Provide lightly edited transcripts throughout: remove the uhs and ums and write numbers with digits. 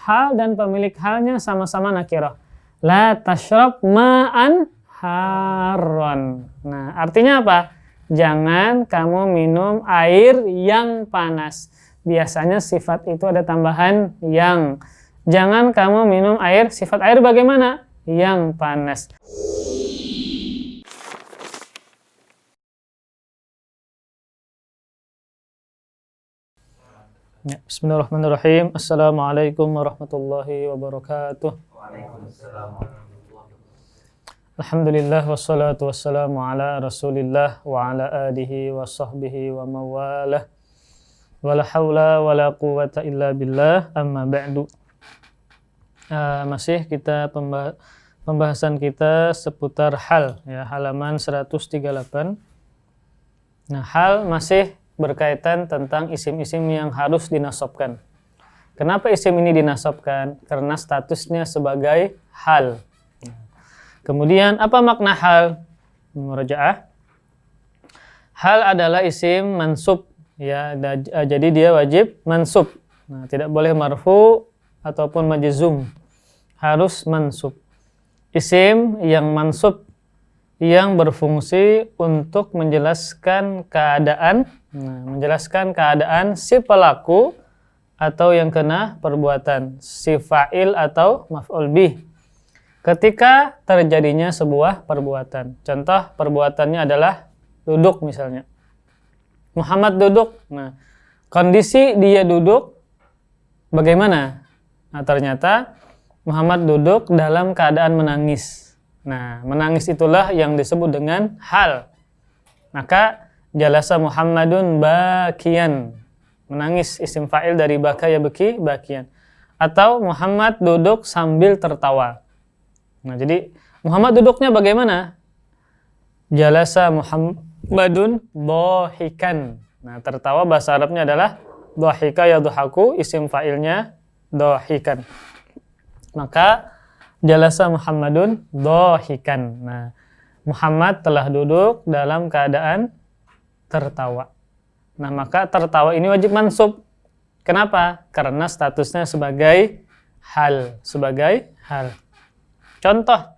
hal dan pemilik halnya sama-sama nakirah. La tashrab ma'an harron. Nah, artinya apa? Jangan kamu minum air yang panas. Biasanya sifat itu ada tambahan yang. Jangan kamu minum air, sifat air bagaimana? Yang panas. Ya, bismillahirrahmanirrahim. Assalamualaikum warahmatullahi wabarakatuh. Waalaikumsalam warahmatullahi wabarakatuh. Alhamdulillah wassalatu wassalamu ala Rasulillah wa ala alihi wa sahbihi wa mawalah. Wala haula wala quwata illa billah, amma ba'du. Masih kita pembahasan kita seputar hal, ya, halaman 138. Nah, hal masih berkaitan tentang isim-isim yang harus dinasabkan. Kenapa isim ini dinasabkan? Karena statusnya sebagai hal. Kemudian apa makna hal? Murajaah. Hal adalah isim mansub, ya, jadi dia wajib mansub. Nah, tidak boleh marfu ataupun majzum. Harus mansub. Isim yang mansub yang berfungsi untuk menjelaskan keadaan, menjelaskan keadaan si pelaku atau yang kena perbuatan, si fa'il atau maf'ul bih, ketika terjadinya sebuah perbuatan. Contoh perbuatannya adalah duduk misalnya. Muhammad duduk. Nah, kondisi dia duduk bagaimana? Nah, ternyata Muhammad duduk dalam keadaan menangis. Nah, menangis itulah yang disebut dengan hal. Maka jalasa Muhammadun bakian. Menangis, isim fa'il dari baka ya beki, bakian. Atau Muhammad duduk sambil tertawa. Nah, jadi Muhammad duduknya bagaimana? Jalasa Muhammadun dhahikan. Nah, tertawa bahasa Arabnya adalah dhahika yadhaku, isim fa'ilnya dhahikan. Maka jalasa Muhammadun dhahikan. Nah, Muhammad telah duduk dalam keadaan tertawa. Nah, maka tertawa ini wajib mansub. Kenapa? Karena statusnya sebagai hal, sebagai hal. Contoh,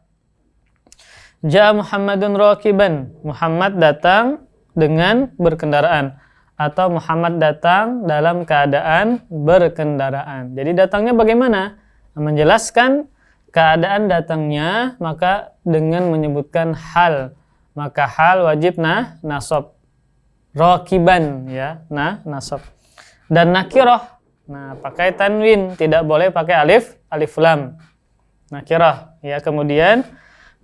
Ja'a Muhammadun rakiban. Muhammad datang dengan berkendaraan, atau Muhammad datang dalam keadaan berkendaraan. Jadi datangnya bagaimana? Menjelaskan keadaan datangnya, maka dengan menyebutkan hal, maka hal wajib nasab. Rakiban, ya, nasab. Dan nakirah, nah, pakai tanwin, tidak boleh pakai alif lam. Nakirah, ya. Kemudian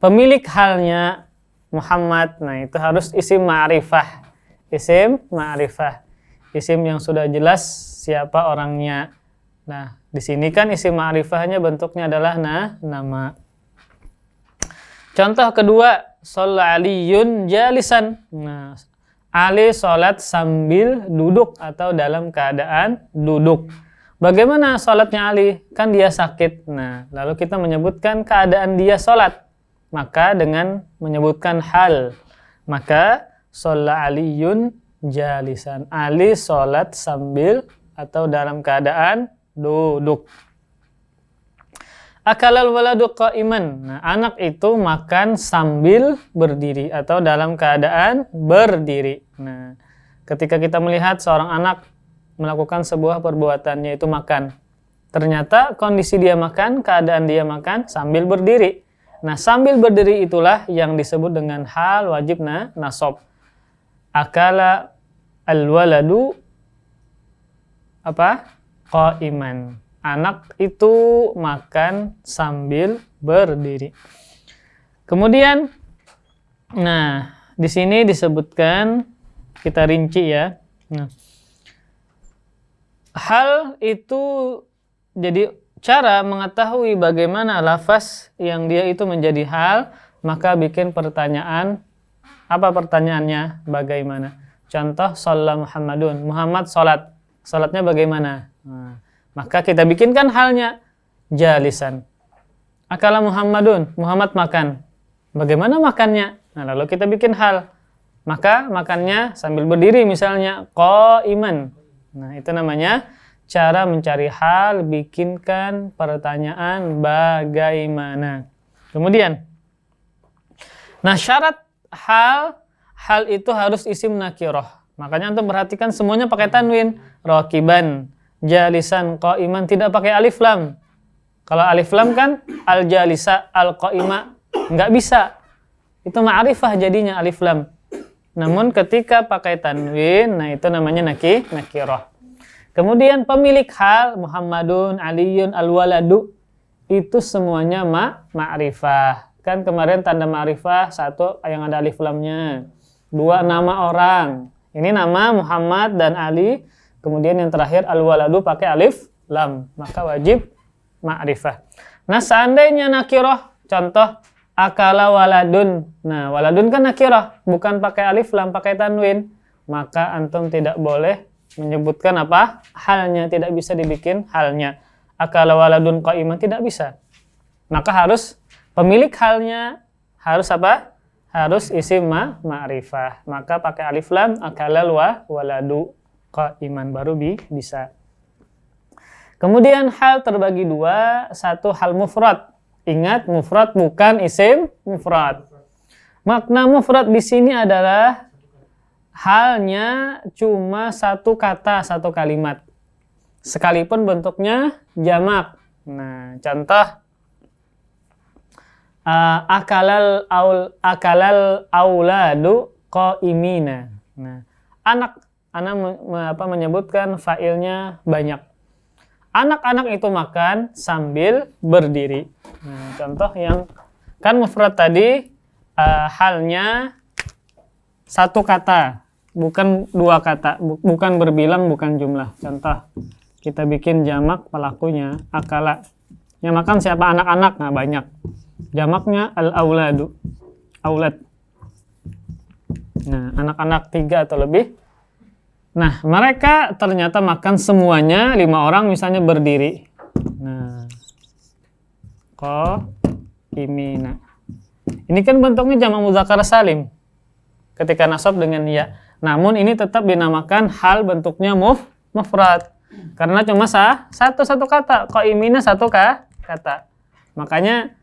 pemilik halnya Muhammad, nah itu harus isim ma'rifah. Isim ma'rifah, isim yang sudah jelas siapa orangnya. Nah, di sini kan isim ma'rifahnya bentuknya adalah nama. Contoh kedua, shalla Aliyun jalisan. Nah, Ali sholat sambil duduk atau dalam keadaan duduk. Bagaimana sholatnya Ali? Kan dia sakit. Nah, lalu kita menyebutkan keadaan dia sholat. Maka dengan menyebutkan hal, maka shalla Aliyun jalisan. Ali sholat sambil atau dalam keadaan duduk. Akalal waladu qa'iman. Nah, anak itu makan sambil berdiri atau dalam keadaan berdiri. Nah, ketika kita melihat seorang anak melakukan sebuah perbuatan, yaitu makan, ternyata kondisi dia makan, keadaan dia makan sambil berdiri. Nah, sambil berdiri itulah yang disebut dengan hal wajib nasab. Akala al-waladu qa'iman. Anak itu makan sambil berdiri. Kemudian, nah, di sini disebutkan, kita rinci ya. Nah, hal itu jadi cara mengetahui bagaimana lafaz yang dia itu menjadi hal, maka bikin pertanyaan. Apa pertanyaannya? Bagaimana? Contoh, shalla Muhammadun. Muhammad sholat. Sholatnya bagaimana? Nah, maka kita bikinkan halnya jalisan. Akala Muhammadun. Muhammad makan. Bagaimana makannya? Nah, lalu kita bikin hal. Maka makannya sambil berdiri misalnya qa'iman. Nah, itu namanya cara mencari hal, bikinkan pertanyaan bagaimana. Kemudian, nah syarat hal itu harus isim nakirah. Makanya antum perhatikan semuanya pakai tanwin. Rakiban, jalisan, qaiman, tidak pakai alif lam. Kalau alif lam kan al-jalisa, al-qaima, nggak bisa. Itu ma'rifah jadinya alif lam. Namun ketika pakai tanwin, nah itu namanya nakirah. Kemudian pemilik hal, Muhammadun, Aliyun, al-waladu, itu semuanya ma'rifah. Kan kemarin tanda ma'rifah, satu yang ada alif lamnya. Dua, nama orang. Ini nama Muhammad dan Ali. Kemudian yang terakhir al-waladu pakai alif lam. Maka wajib ma'rifah. Nah seandainya nakirah, contoh akala waladun. Nah waladun kan nakirah, bukan pakai alif lam, pakai tanwin. Maka antum tidak boleh menyebutkan apa? Halnya, tidak bisa dibikin halnya. Akala waladun qaiman, tidak bisa. Maka harus pemilik halnya harus apa? Harus isim ma'rifah. Maka pakai alif lam, akala waladu qaiman, baru bisa. Kemudian hal terbagi dua, satu hal mufrad. Ingat, mufrad bukan isim mufrad. Makna mufrad di sini adalah halnya cuma satu kata, satu kalimat. Sekalipun bentuknya jamak. Nah, contoh akalal auladu qaimina. Nah, anak menyebutkan fa'ilnya banyak. Anak-anak itu makan sambil berdiri. Nah, contoh yang kan mufrad tadi halnya satu kata, bukan dua kata, bukan berbilang, bukan jumlah. Contoh, kita bikin jamak pelakunya akala. Yang makan siapa? Anak-anak. Nah, banyak. Jamaknya al-auladu. Aulad. Nah, anak-anak 3 atau lebih. Nah, mereka ternyata makan semuanya, 5 orang misalnya berdiri. Nah, qaimina. Ini kan bentuknya jamak muzakkar salim ketika nasab dengan ya. Namun ini tetap dinamakan hal, bentuknya mufrad. Karena cuma satu kata. Qaimina satu kata. Makanya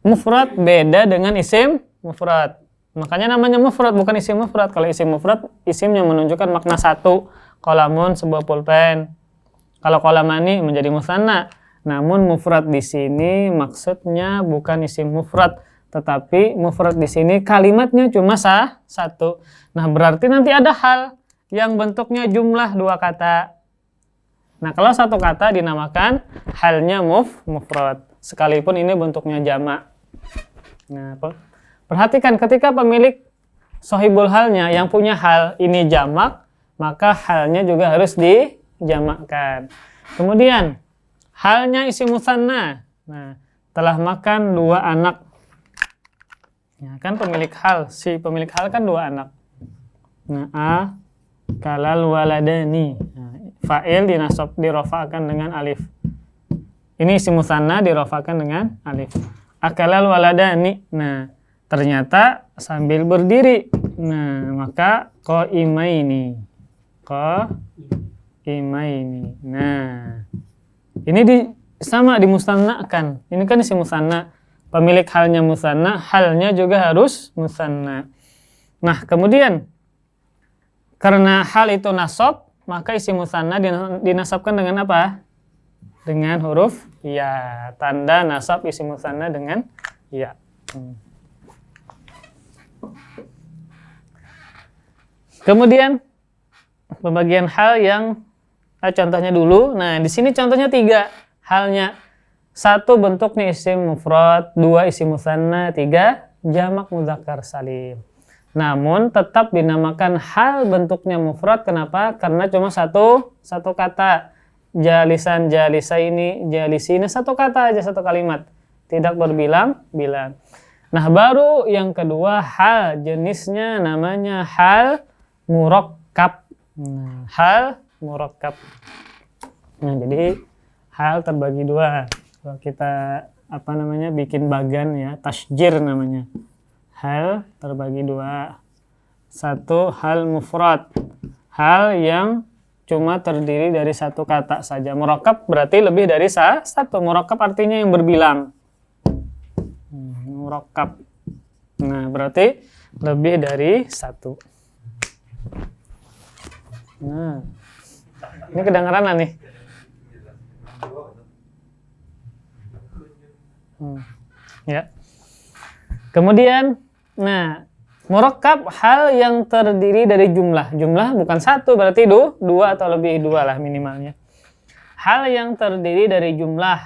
mufrad beda dengan isim mufrad. Makanya namanya mufrad, bukan isim mufrad. Kalau isim mufrad, isimnya menunjukkan makna satu. Qalamun, sebuah pulpen. Kalau qalamani menjadi musanna. Namun mufrad di sini maksudnya bukan isim mufrad, tetapi mufrad di sini kalimatnya cuma satu. Nah, berarti nanti ada hal yang bentuknya jumlah 2 kata. Nah, kalau satu kata dinamakan halnya mufrad, sekalipun ini bentuknya jamak. Nah, perhatikan ketika pemilik sohibul halnya yang punya hal ini jamak, maka halnya juga harus dijamakkan. Kemudian halnya isim musanna. Nah, telah makan 2 anak. Ya, kan pemilik hal, si pemilik hal kan 2 anak. Nah, kalal waladani. Nah, fa'il dirofa'kan dengan alif. Ini isim musanna dirofa'kan dengan alif. Akalal waladani. Nah, ternyata sambil berdiri. Nah, maka qaimaini. Nah, ini sama dimusannakan. Ini kan isim musanna. Pemilik halnya musanna, halnya juga harus musanna. Nah, kemudian karena hal itu nasab, maka isim musanna dinasabkan dengan apa? Dengan huruf ya. Tanda nasab isim musanna dengan ya. Kemudian pembagian hal yang contohnya dulu. Nah, di sini contohnya 3 halnya. 1 bentuknya isim mufrad, 2 isim musanna, 3 jamak muzakkar salim. Namun tetap dinamakan hal bentuknya mufrad. Kenapa? Karena cuma satu kata. Jalisan, jalisaini, jalisina, satu kata aja, satu kalimat. Tidak berbilang-bilang. Nah, baru yang kedua hal, jenisnya namanya hal murakkab. Nah, hal murakkab. Nah, jadi hal terbagi 2. Kalau kita bikin bagan ya, tasjir namanya. Hal terbagi 2. 1 hal mufrad, hal yang cuma terdiri dari satu kata saja. Murakkab berarti lebih dari satu. Murakkab artinya yang berbilang. Murakkab. Nah, berarti lebih dari satu. Nah, ini kedengaran lah nih. Ya. Kemudian, nah, murakkab hal yang terdiri dari jumlah. Jumlah bukan satu, berarti dua atau lebih, dua lah minimalnya. Hal yang terdiri dari jumlah,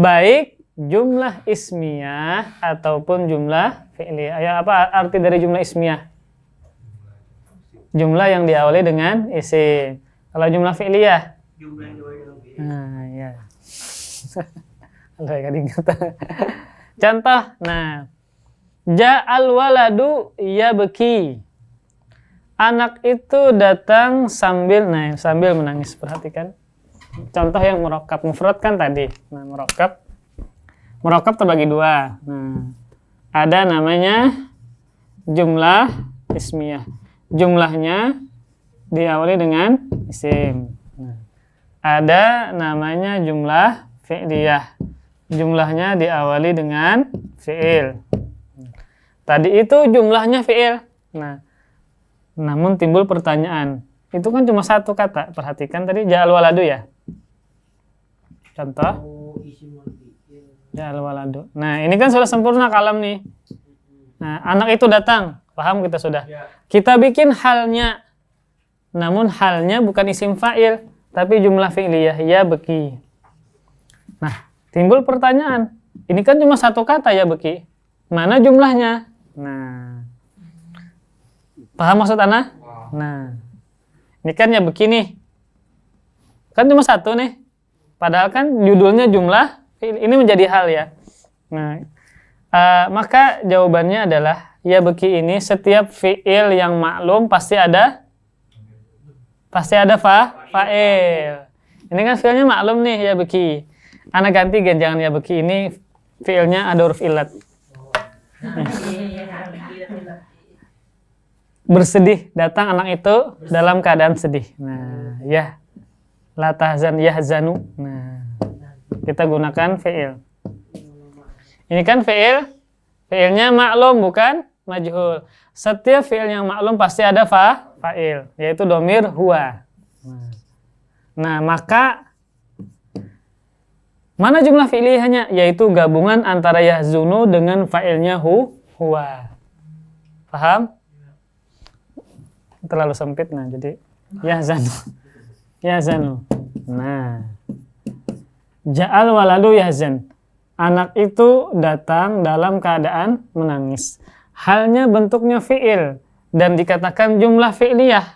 baik jumlah ismiyah ataupun jumlah fi'liyah. Ya, apa arti dari jumlah ismiyah? Jumlah yang diawali dengan isim. Kalau jumlah fi'liyah? Jumlah yang diawali dengan fi'il. Nah, ya. Aduh, gak diingat. Contoh, nah, ja'al waladu yabki. Anak itu datang sambil menangis. Perhatikan. Contoh yang murakkab, mufrad kan tadi. Nah, murakkab terbagi dua. Nah, ada namanya jumlah ismiyah. Jumlahnya diawali dengan isim. Nah, ada namanya jumlah fi'liyah. Jumlahnya diawali dengan fi'il. Tadi itu jumlahnya fi'il. Nah, namun timbul pertanyaan. Itu kan cuma satu kata. Perhatikan tadi ja'al waladu ya. Contoh. Ja'al waladu. Nah, ini kan sudah sempurna kalam nih. Nah, anak itu datang. Paham kita sudah? Kita bikin halnya. Namun halnya bukan isim fa'il, tapi jumlah fi'liyah ya beki. Nah, timbul pertanyaan. Ini kan cuma satu kata ya beki. Mana jumlahnya? Nah. Paham maksud ana? Nah. Ini kan ya begini. Kan cuma satu nih. Padahal kan judulnya jumlah. Ini menjadi hal ya. Nah, maka jawabannya adalah ya beki ini setiap fi'il yang maklum pasti ada fa'il. Ini kan fi'ilnya maklum nih ya beki. Ana ganti jangan ya beki, ini fi'ilnya ada huruf illat. Bersedih, datang anak itu dalam keadaan sedih. Nah, ya la tahzan yahzanu. Nah, kita gunakan fi'il. Ini kan fi'ilnya maklum bukan majhul. Setiap fi'il yang maklum pasti ada fa'il, yaitu domir huwa. Nah, maka mana jumlah fi'liyahnya? Yaitu gabungan antara yahzunu dengan fa'ilnya huwa. Paham? Terlalu sempit, nah jadi yahzanu. Nah, ja'al waladu yahzan. Anak itu datang dalam keadaan menangis. Halnya bentuknya fi'il dan dikatakan jumlah fi'liyah.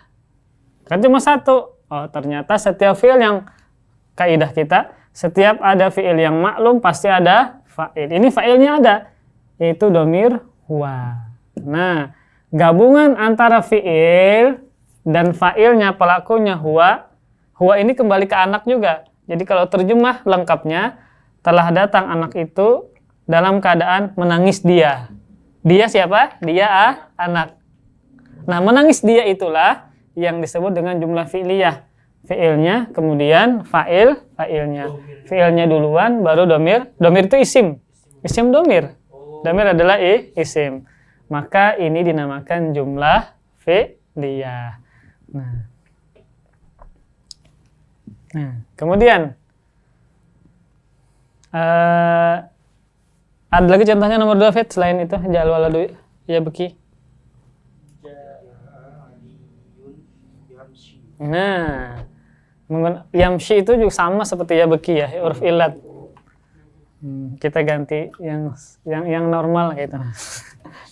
Kan cuma satu. Oh, ternyata setiap fi'il yang kaidah kita, setiap ada fi'il yang maklum pasti ada fa'il. Ini fa'ilnya ada, yaitu domir huwa. Nah, gabungan antara fi'il dan fa'ilnya, pelakunya huwa. Huwa ini kembali ke anak juga. Jadi kalau terjemah lengkapnya, telah datang anak itu dalam keadaan menangis dia. Dia siapa? Dia anak. Nah, menangis dia itulah yang disebut dengan jumlah fi'liyah. Fi'ilnya, kemudian fa'ilnya. Fi'ilnya duluan, baru domir. Domir itu isim. Isim domir. Domir adalah isim. Maka ini dinamakan jumlah fi'liyah. Nah, kemudian ada lagi contohnya nomor 2 Fit selain itu ja'al waladu ya beki. Nah, yamshi itu juga sama seperti ya beki ya, huruf illat. Kita ganti yang normal gitu.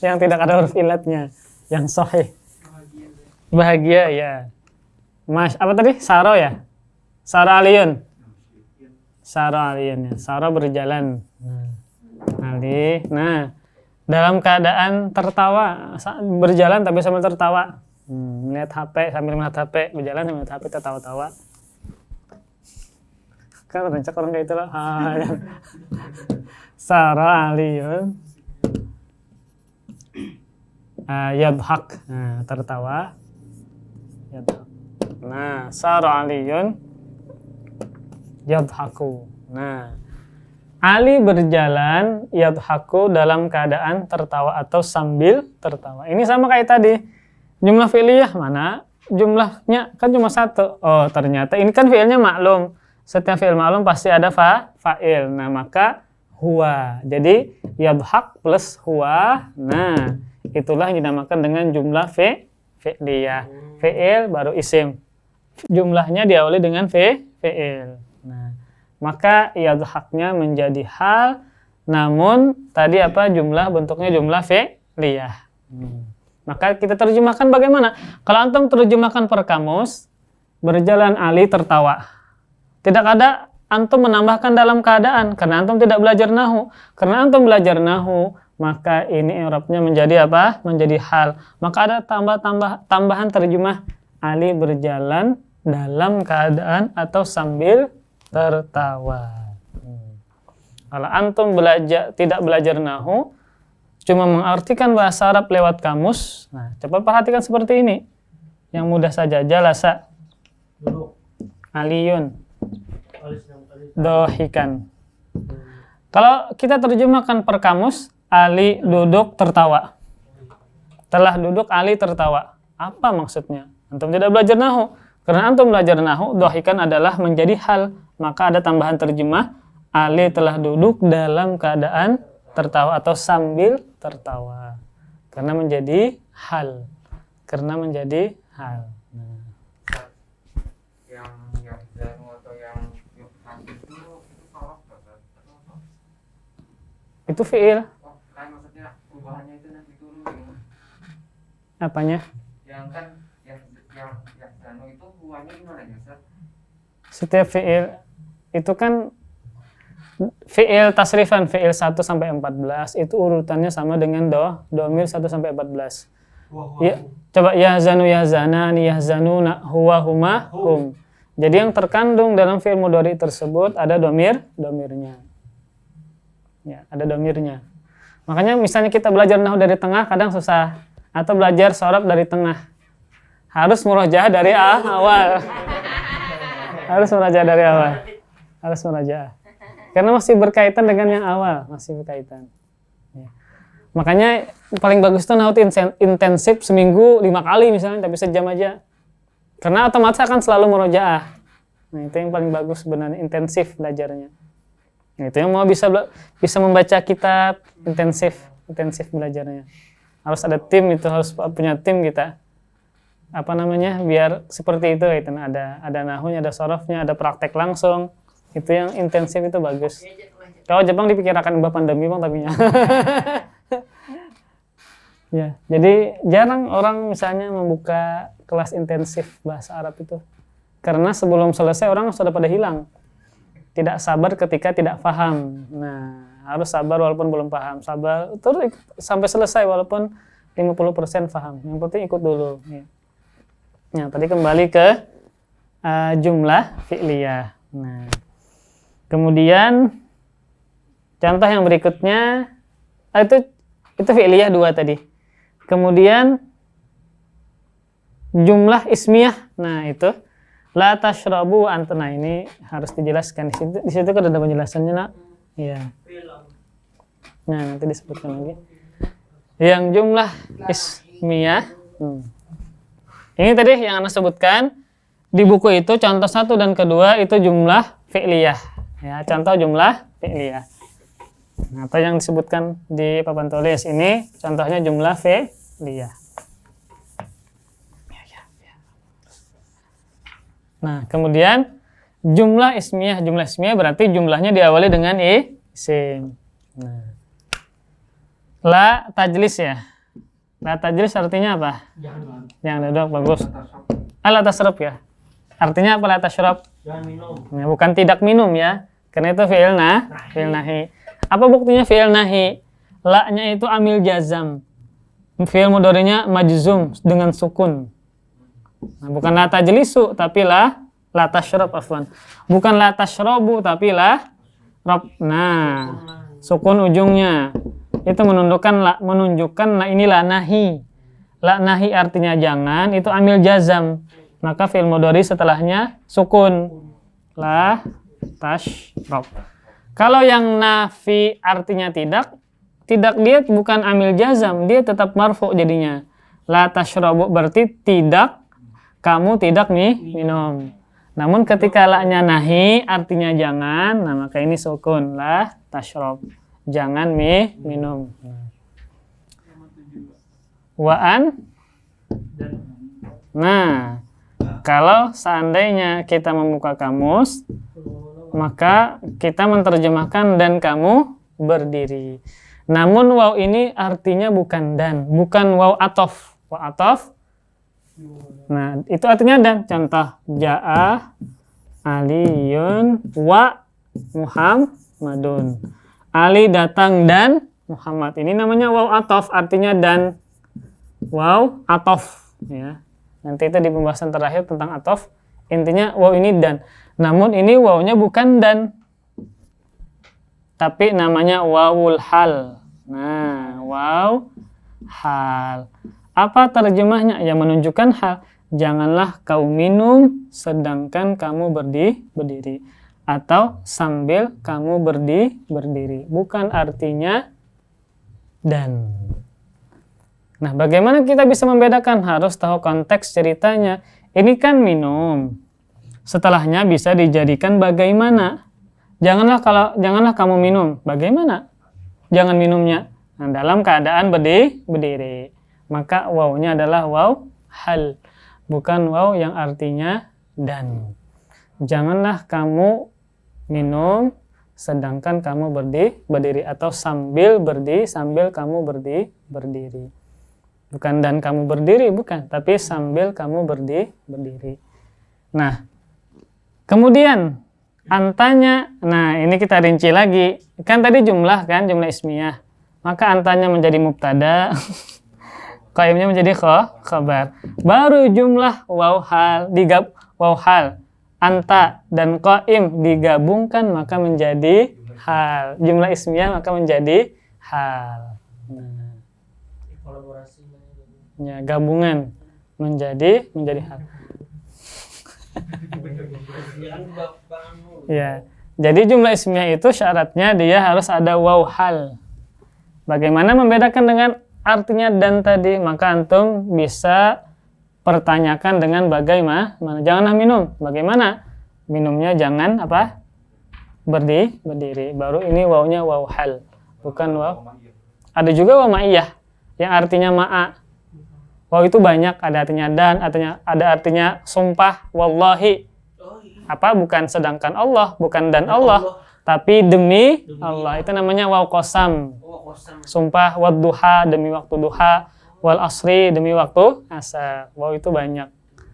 Yang tidak ada huruf illatnya, yang sahih. Bahagia ya. Apa tadi? Saro ya? Saro aliyun. Saro aliyun ya. Saro berjalan. Nah, dalam keadaan tertawa, berjalan tapi sambil tertawa. Melihat HP sambil melihat HP, berjalan sambil melihat HP tertawa-tawa. Kan rencak orang kayak itulah. Saro aliyun. Yadhak. Nah, tertawa. Yadhak. Nah, sara Aliyun yadhaku. Nah, Ali berjalan yadhaku dalam keadaan tertawa atau sambil tertawa. Ini sama kayak tadi. Jumlah fi'liyah mana? Jumlahnya kan cuma satu. Oh, ternyata ini kan fi'ilnya maklum. Setiap fi'il maklum pasti ada fa'il. Nah, maka huwa. Jadi yadhak plus huwa. Nah, itulah yang dinamakan dengan jumlah fi'liyah. Fi'il baru isim. Jumlahnya diawali dengan fi'il. Nah, maka yadhaknya menjadi hal, namun tadi apa jumlah bentuknya jumlah fi'liyah. Maka kita terjemahkan bagaimana? Kalau antum terjemahkan per kamus, berjalan Ali tertawa. Tidak ada antum menambahkan dalam keadaan karena antum tidak belajar nahu. Karena antum belajar nahu, maka ini i'rabnya menjadi apa? Menjadi hal. Maka ada tambahan terjemah Ali berjalan dalam keadaan atau sambil tertawa. Kalau antum tidak belajar nahu, cuma mengartikan bahasa Arab lewat kamus, nah coba perhatikan seperti ini. Yang mudah saja, jalasa, aliyun, dohikan. Kalau kita terjemahkan per kamus, Ali duduk tertawa. Telah duduk Ali tertawa. Apa maksudnya? Antum tidak belajar nahu. Karena antum belajar nahu, dohikan adalah menjadi hal. Maka ada tambahan terjemah, Ali telah duduk dalam keadaan tertawa atau sambil tertawa. Karena menjadi hal. Karena menjadi hal. Nah. Yang zanu atau yang itu salah Itu fi'il. Oh, kan maksudnya perubahannya itu nanti turun. Apanya? Yang kan yang zanu itu buahnya gimana ya, Ustaz? Setiap fi'il itu kan fi'il tasrifan, fi'il 1 sampai 14 itu urutannya sama dengan domir 1 sampai 14. Ya, coba yahzanu yahzanani yahzanuna huwa huma hum. Jadi yang terkandung dalam fi'il mudhari tersebut ada domirnya. Ya, ada domirnya. Makanya misalnya kita belajar nahwu dari tengah kadang susah, atau belajar shorab dari tengah. Harus murojaah dari awal. Harus murojaah dari awal. Harus murojaah. Karena masih berkaitan dengan yang awal, masih berkaitan. Ya. Makanya paling bagus itu nahwu intensif seminggu 5 kali misalnya, tapi sejam aja. Karena otomatis akan selalu murojaah. Nah, itu yang paling bagus sebenarnya, intensif belajarnya. Nah, itu yang mau bisa membaca kitab intensif belajarnya. Harus ada tim, itu harus punya tim kita. Apa namanya? Biar seperti itu ada nahwunya, ada sorofnya, ada praktek langsung. Itu yang intensif itu bagus. Kalau Jepang dipikirkan mbak pandemi bang tapinya. Ya, jadi jarang orang misalnya membuka kelas intensif bahasa Arab itu. Karena sebelum selesai orang sudah pada hilang. Tidak sabar ketika tidak paham. Nah, harus sabar walaupun belum paham. Sabar terus sampai selesai walaupun 50% paham. Yang penting ikut dulu. Ya. Nah, tadi kembali ke jumlah fi'liyah. Nah, kemudian contoh yang berikutnya itu fi'liyah 2 tadi. Kemudian jumlah ismiyah. Nah, itu la tashrabu antena, ini harus dijelaskan di situ kan ada penjelasannya, Nak. Iya. Nah, nanti disebutkan lagi. Yang jumlah ismiyah. Ini tadi yang Anda sebutkan di buku itu contoh 1 dan kedua itu jumlah fi'liyah. Ya, contoh jumlah fi'liyah. Nah, atau yang disebutkan di papan tulis ini contohnya jumlah fi'liyah. Nah, kemudian jumlah ismiyah berarti jumlahnya diawali dengan isim. Nah. La tajlis ya. La tajlis artinya apa? Jangan duduk, bagus. La tasrab ya. Artinya apa la tasrab? Jangan minum. Nah, bukan tidak minum ya. Karena itu fi'il nahi. Apa buktinya fi'il nahi? La-nya itu amil jazam. Fi'il mudhari'nya majzum dengan sukun. Nah, bukan la tajlisu tapi la tashrab afwan. Bukan la tashrabu tapi la rab. Nah, sukun ujungnya. Itu menunjukkan la ini la nahi. La nahi artinya jangan, itu amil jazam. maka fi'il mudhari setelahnya sukun. La tashrab. Kalau yang nafi artinya tidak dia bukan amil jazam, dia tetap marfu jadinya. La tashrabu berarti tidak, kamu tidak minum. Namun ketika la-nya nahi artinya jangan, nah maka ini sukun. La tashrab. Jangan minum. Wa'an. Nah, kalau seandainya kita membuka kamus, maka kita menerjemahkan dan kamu berdiri. Namun waw ini artinya bukan dan, bukan waw atof. Waw atof. Nah, itu artinya dan. Contoh, ja'a Aliyun wa Muhammadun. Ali datang dan Muhammad. Ini namanya waw atof, artinya dan. Waw atof. Ya. Nanti itu di pembahasan terakhir tentang atof. Intinya waw ini dan. Namun ini wawnya bukan dan. Tapi namanya wawul hal. Nah, waw hal. Apa terjemahnya? Ya menunjukkan hal. Janganlah kau minum sedangkan kamu berdiri. Atau sambil kamu berdiri. Bukan artinya dan. Nah, bagaimana kita bisa membedakan? Harus tahu konteks ceritanya. Ini kan minum. Setelahnya bisa dijadikan bagaimana. Janganlah kamu minum. Bagaimana? Jangan minumnya. Nah, dalam keadaan berdiri. Maka wawnya adalah waw hal. Bukan waw yang artinya dan. Janganlah kamu minum sedangkan kamu berdiri atau sambil berdiri, sambil kamu berdiri. Bukan dan kamu berdiri, bukan, tapi sambil kamu berdiri. Nah, kemudian antanya, nah ini kita rinci lagi. Kan tadi jumlah ismiyah. Maka antanya menjadi mubtada, qaimnya menjadi khabar. Baru jumlah waw hal, anta dan qaim digabungkan maka menjadi hal. Jumlah ismiyah maka menjadi hal. Nah, ya, gabungan menjadi hal. Ya, jadi jumlah ismiyah itu syaratnya dia harus ada waw hal. Bagaimana membedakan dengan artinya dan tadi? Maka antum bisa pertanyakan dengan bagaimana. Janganlah minum. Bagaimana? Minumnya jangan apa? Berdiri. Baru ini wawnya waw hal, bukan waw. Ada juga waw ma'iyah yang artinya ma'a. Waw itu banyak, ada artinya dan, ada artinya sumpah, wallahi. Apa? Bukan sedangkan Allah, bukan dan Allah, tapi demi Allah. Itu namanya waw qasam. Sumpah wadduha, demi waktu duha, wal asri, demi waktu asar. Waw itu banyak.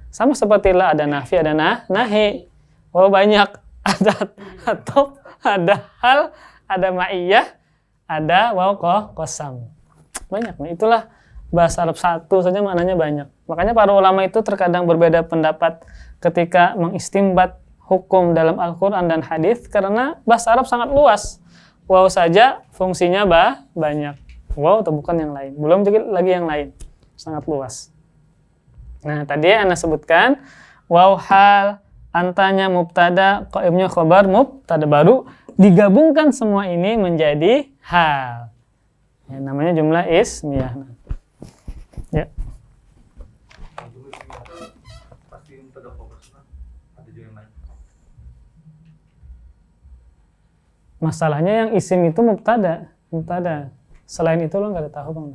Sama seperti la, ada nafi, ada nahi. Waw banyak. Ada atau ada hal, ada ma'iyah, ada waw qasam. Banyak. Nah, itulah bahasa Arab satu saja maknanya banyak. Makanya para ulama itu terkadang berbeda pendapat ketika mengistimbat hukum dalam Al-Quran dan hadis karena bahasa Arab sangat luas. Waw saja fungsinya banyak. Waw atau bukan yang lain. Belum lagi yang lain. Sangat luas. Nah, tadi Anda sebutkan waw hal, antanya mubtada, qaimnya khabar mubtada, baru digabungkan semua ini menjadi hal. Ya, namanya jumlah ismiyah. Ya. Masalahnya yang isim itu mubtada. Selain itu lo nggak ada tahu bang.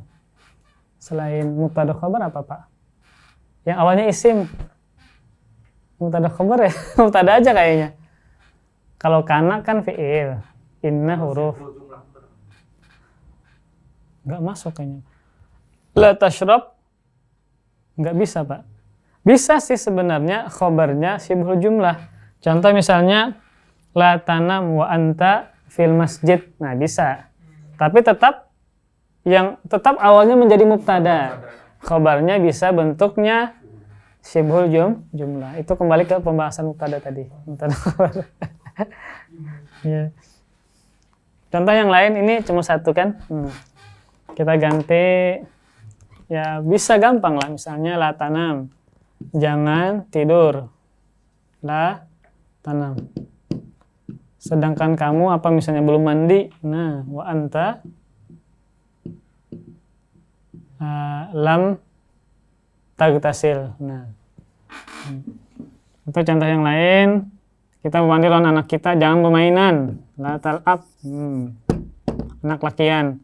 Selain mubtada khabar apa pak? Yang awalnya isim. Mubtada khabar ya, mubtada aja kayaknya. Kalau kana kan fi'il, inna huruf. Nggak masuk kayaknya. La tashrab nggak bisa pak. Bisa sih sebenarnya khabarnya sibhul jumlah. Contoh misalnya la tanam wa anta fil masjid. Nah, bisa. Tapi tetap awalnya menjadi mubtada. Khabarnya bisa bentuknya sibhul jumlah. Itu kembali ke pembahasan mubtada tadi. Ya. Contoh yang lain ini cuma satu kan. Kita ganti ya bisa gampang lah, misalnya la tanam. jangan tidur. La tanam. Sedangkan kamu apa misalnya belum mandi. Nah, wa anta lam tagtasil. Nah. Atau contoh yang lain, kita memanggil anak kita jangan permainan. La tal'ab. Anak lakian.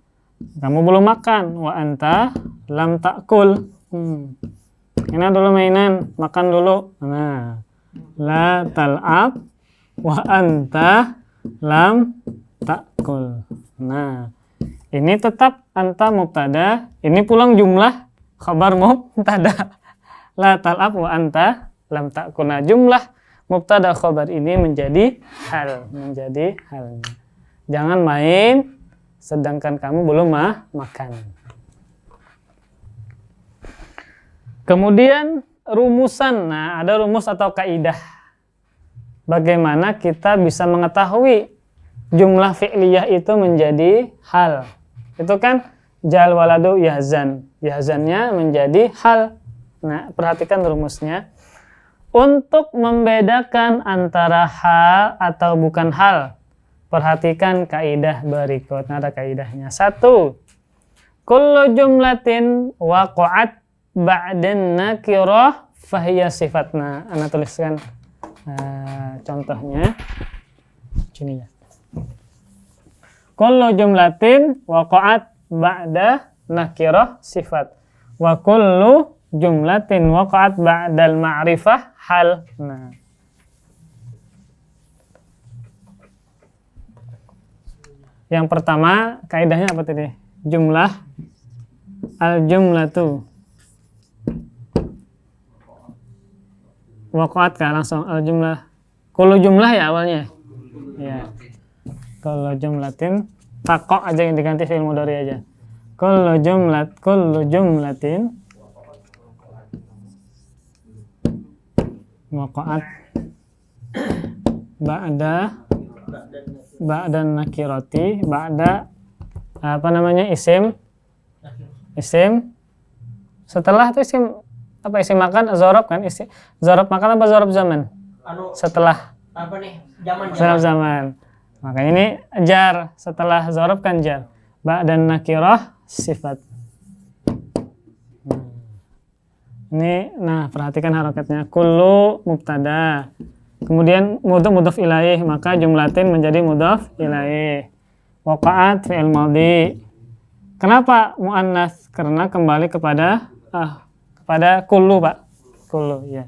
Kamu belum makan. Wa anta lam ta'kul. Enak dulu mainan, makan dulu. Nah, la tal'ab wa anta lam ta'kul. Nah, ini tetap anta mubtada, ini pulang jumlah khabar mubtada. La tal'ab wa anta lam ta'kul. Nah, jumlah mubtada khabar ini menjadi hal, menjadi halnya. Jangan main sedangkan kamu belum makan. Kemudian rumusan. Nah, ada rumus atau kaidah. Bagaimana kita bisa mengetahui jumlah fi'liyah itu menjadi hal. Itu kan jal waladu yahzan. Yahzannya menjadi hal. Nah, perhatikan rumusnya. Untuk membedakan antara hal atau bukan hal, perhatikan kaidah berikut. Nah, ada kaidahnya. 1. Kullu jumlatin waqa'at ba'dan nakirah fahiya sifat. Nah, ana tuliskan contohnya sini ya. Kullu jumlatin waqa'at ba'da nakirah sifat. Wa kullu jumlatin waqa'at ba'dal ma'rifah hal. Nah. Yang pertama, kaidahnya apa tadi? Jumlah al-jumlatu waqa'at kan langsung al-jumlah. Kullu jumlah ya awalnya. Ya. Kullu jumlatin taqo aja yang diganti fi'il mudhari aja. Kullu jumlatin waqa'at ba'da nakirati ba'da apa namanya isim setelah itu isim apa isim makan zorob kan isim zorob makan apa zorob zaman setelah apa nih zaman zorob zaman makanya ini jar setelah zorob kan jar ba'da nakirah sifat. Ini nah perhatikan harokatnya kullu mubtada kemudian mudhof ilaih maka jumlatin menjadi mudhof ilaih. Waqa'at fi'il madhi. Kenapa muannas? Karena kembali kepada kullu, Pak. Kullu, ya.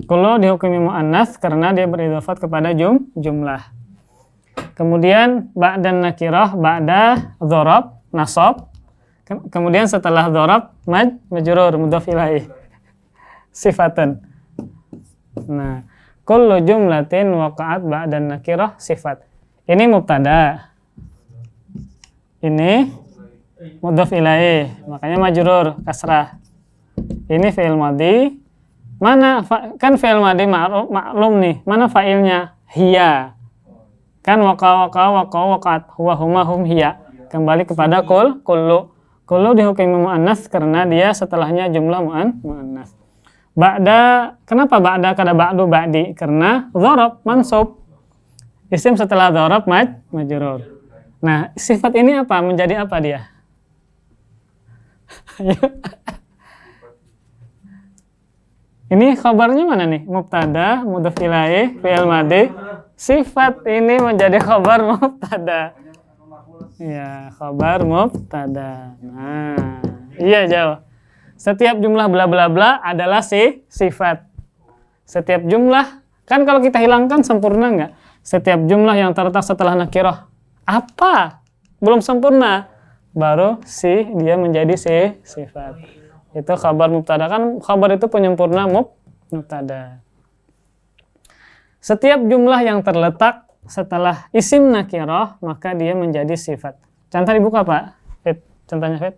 Kullu dihukumi muannas karena dia beridhofat kepada jumlah. Kemudian ba'dan nakirah, ba'da dzarab, nasab. Kemudian setelah dzarab majrur mudhof ilaih. Sifatun. Nah, kullu jumlatin waqa'at ba'dan nakirah sifat. Ini mubtada. Ini mudhof ilaih, makanya majrur kasrah. Ini fi'il madhi. Mana kan fi'il madhi maklum nih. Mana fa'ilnya? Hiya. Kan waqa'at huwa huma hum hiya. Kembali kepada kullu. Kullu dihukumi muannas karena dia setelahnya jumlah muannas. Ba'da, kenapa ba'da kada ba'du ba'di? Karena dzarab mansub. Isim setelah dzarab majrur. Nah, sifat ini apa? Menjadi apa dia? Ini khabarnya mana nih? Mubtada, mudhof ilaih, fi'il madhi. Sifat ini menjadi khabar mubtada. Ya, khabar mubtada. Nah, iya jauh. Setiap jumlah bla bla bla adalah sifat. Setiap jumlah, kan kalau kita hilangkan sempurna enggak? Setiap jumlah yang terletak setelah nakirah apa? Belum sempurna. Baru dia menjadi sifat. Itu khabar mubtada. Kan khabar itu penyempurna mubtada. Setiap jumlah yang terletak setelah isim nakirah, maka dia menjadi sifat. Contoh dibuka, Pak. Fit. Contohnya, Fit.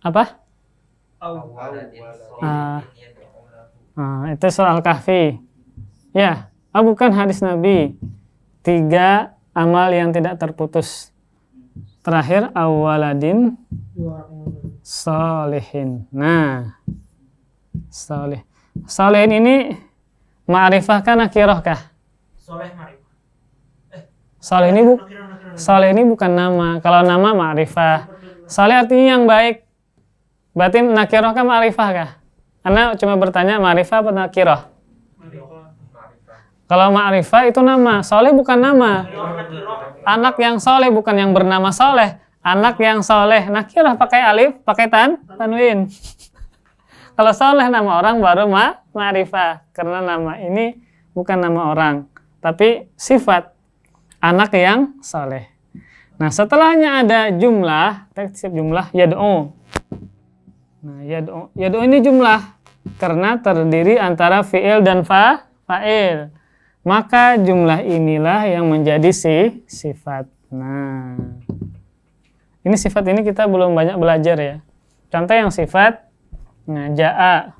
Apa? Itu soal kahfi. Ya, bukan hadis Nabi. 3 amal yang tidak terputus. terakhir awaladin solihin. Nah, solih. Solihin ini ma'rifah kah nakirah kah? Soleh ma'rifah. Solih ini solih ini bukan nama. Kalau nama ma'rifah. Solih artinya yang baik. Berarti nakirah kah ma'rifah kah? Karena cuma bertanya ma'rifah apa nakirah? Kalau ma'rifah itu nama. Solih bukan nama. Anak yang soleh bukan yang bernama soleh. Anak yang soleh. Nakirah pakai alif, pakai tanwin. Kalau soleh nama orang baru ma'rifah. Karena nama ini bukan nama orang. Tapi sifat anak yang soleh. Nah setelahnya ada jumlah. Setiap jumlah yad'u. Nah yad'u ini jumlah. Karena terdiri antara fi'il dan fa'il. Maka jumlah inilah yang menjadi sifat. Nah, ini sifat ini kita belum banyak belajar ya. Contoh yang sifat, nah ja'a.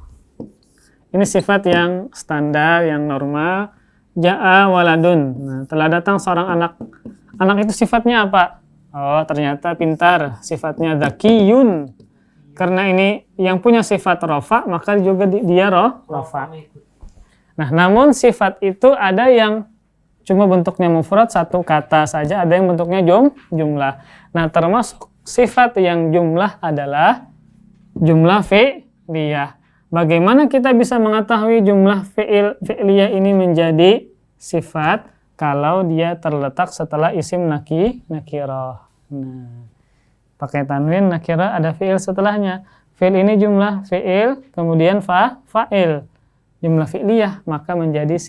Ini sifat yang standar, yang normal. Ja'a waladun. Nah, telah datang seorang anak. Anak itu sifatnya apa? Oh, ternyata pintar. Sifatnya dzakiyun. Karena ini yang punya sifat rofa, maka juga dia rofa. Nah, namun sifat itu ada yang cuma bentuknya mufrad satu kata saja, ada yang bentuknya jumlah. Nah, termasuk sifat yang jumlah adalah jumlah fi'liyah. Bagaimana kita bisa mengetahui jumlah fi'liyah ini menjadi sifat kalau dia terletak setelah isim nakirah. Nah, pakai tanwin nakirah ada fi'il setelahnya. Fi'il ini jumlah fi'il, kemudian fa'il. Jumlah fi'liyah maka menjadi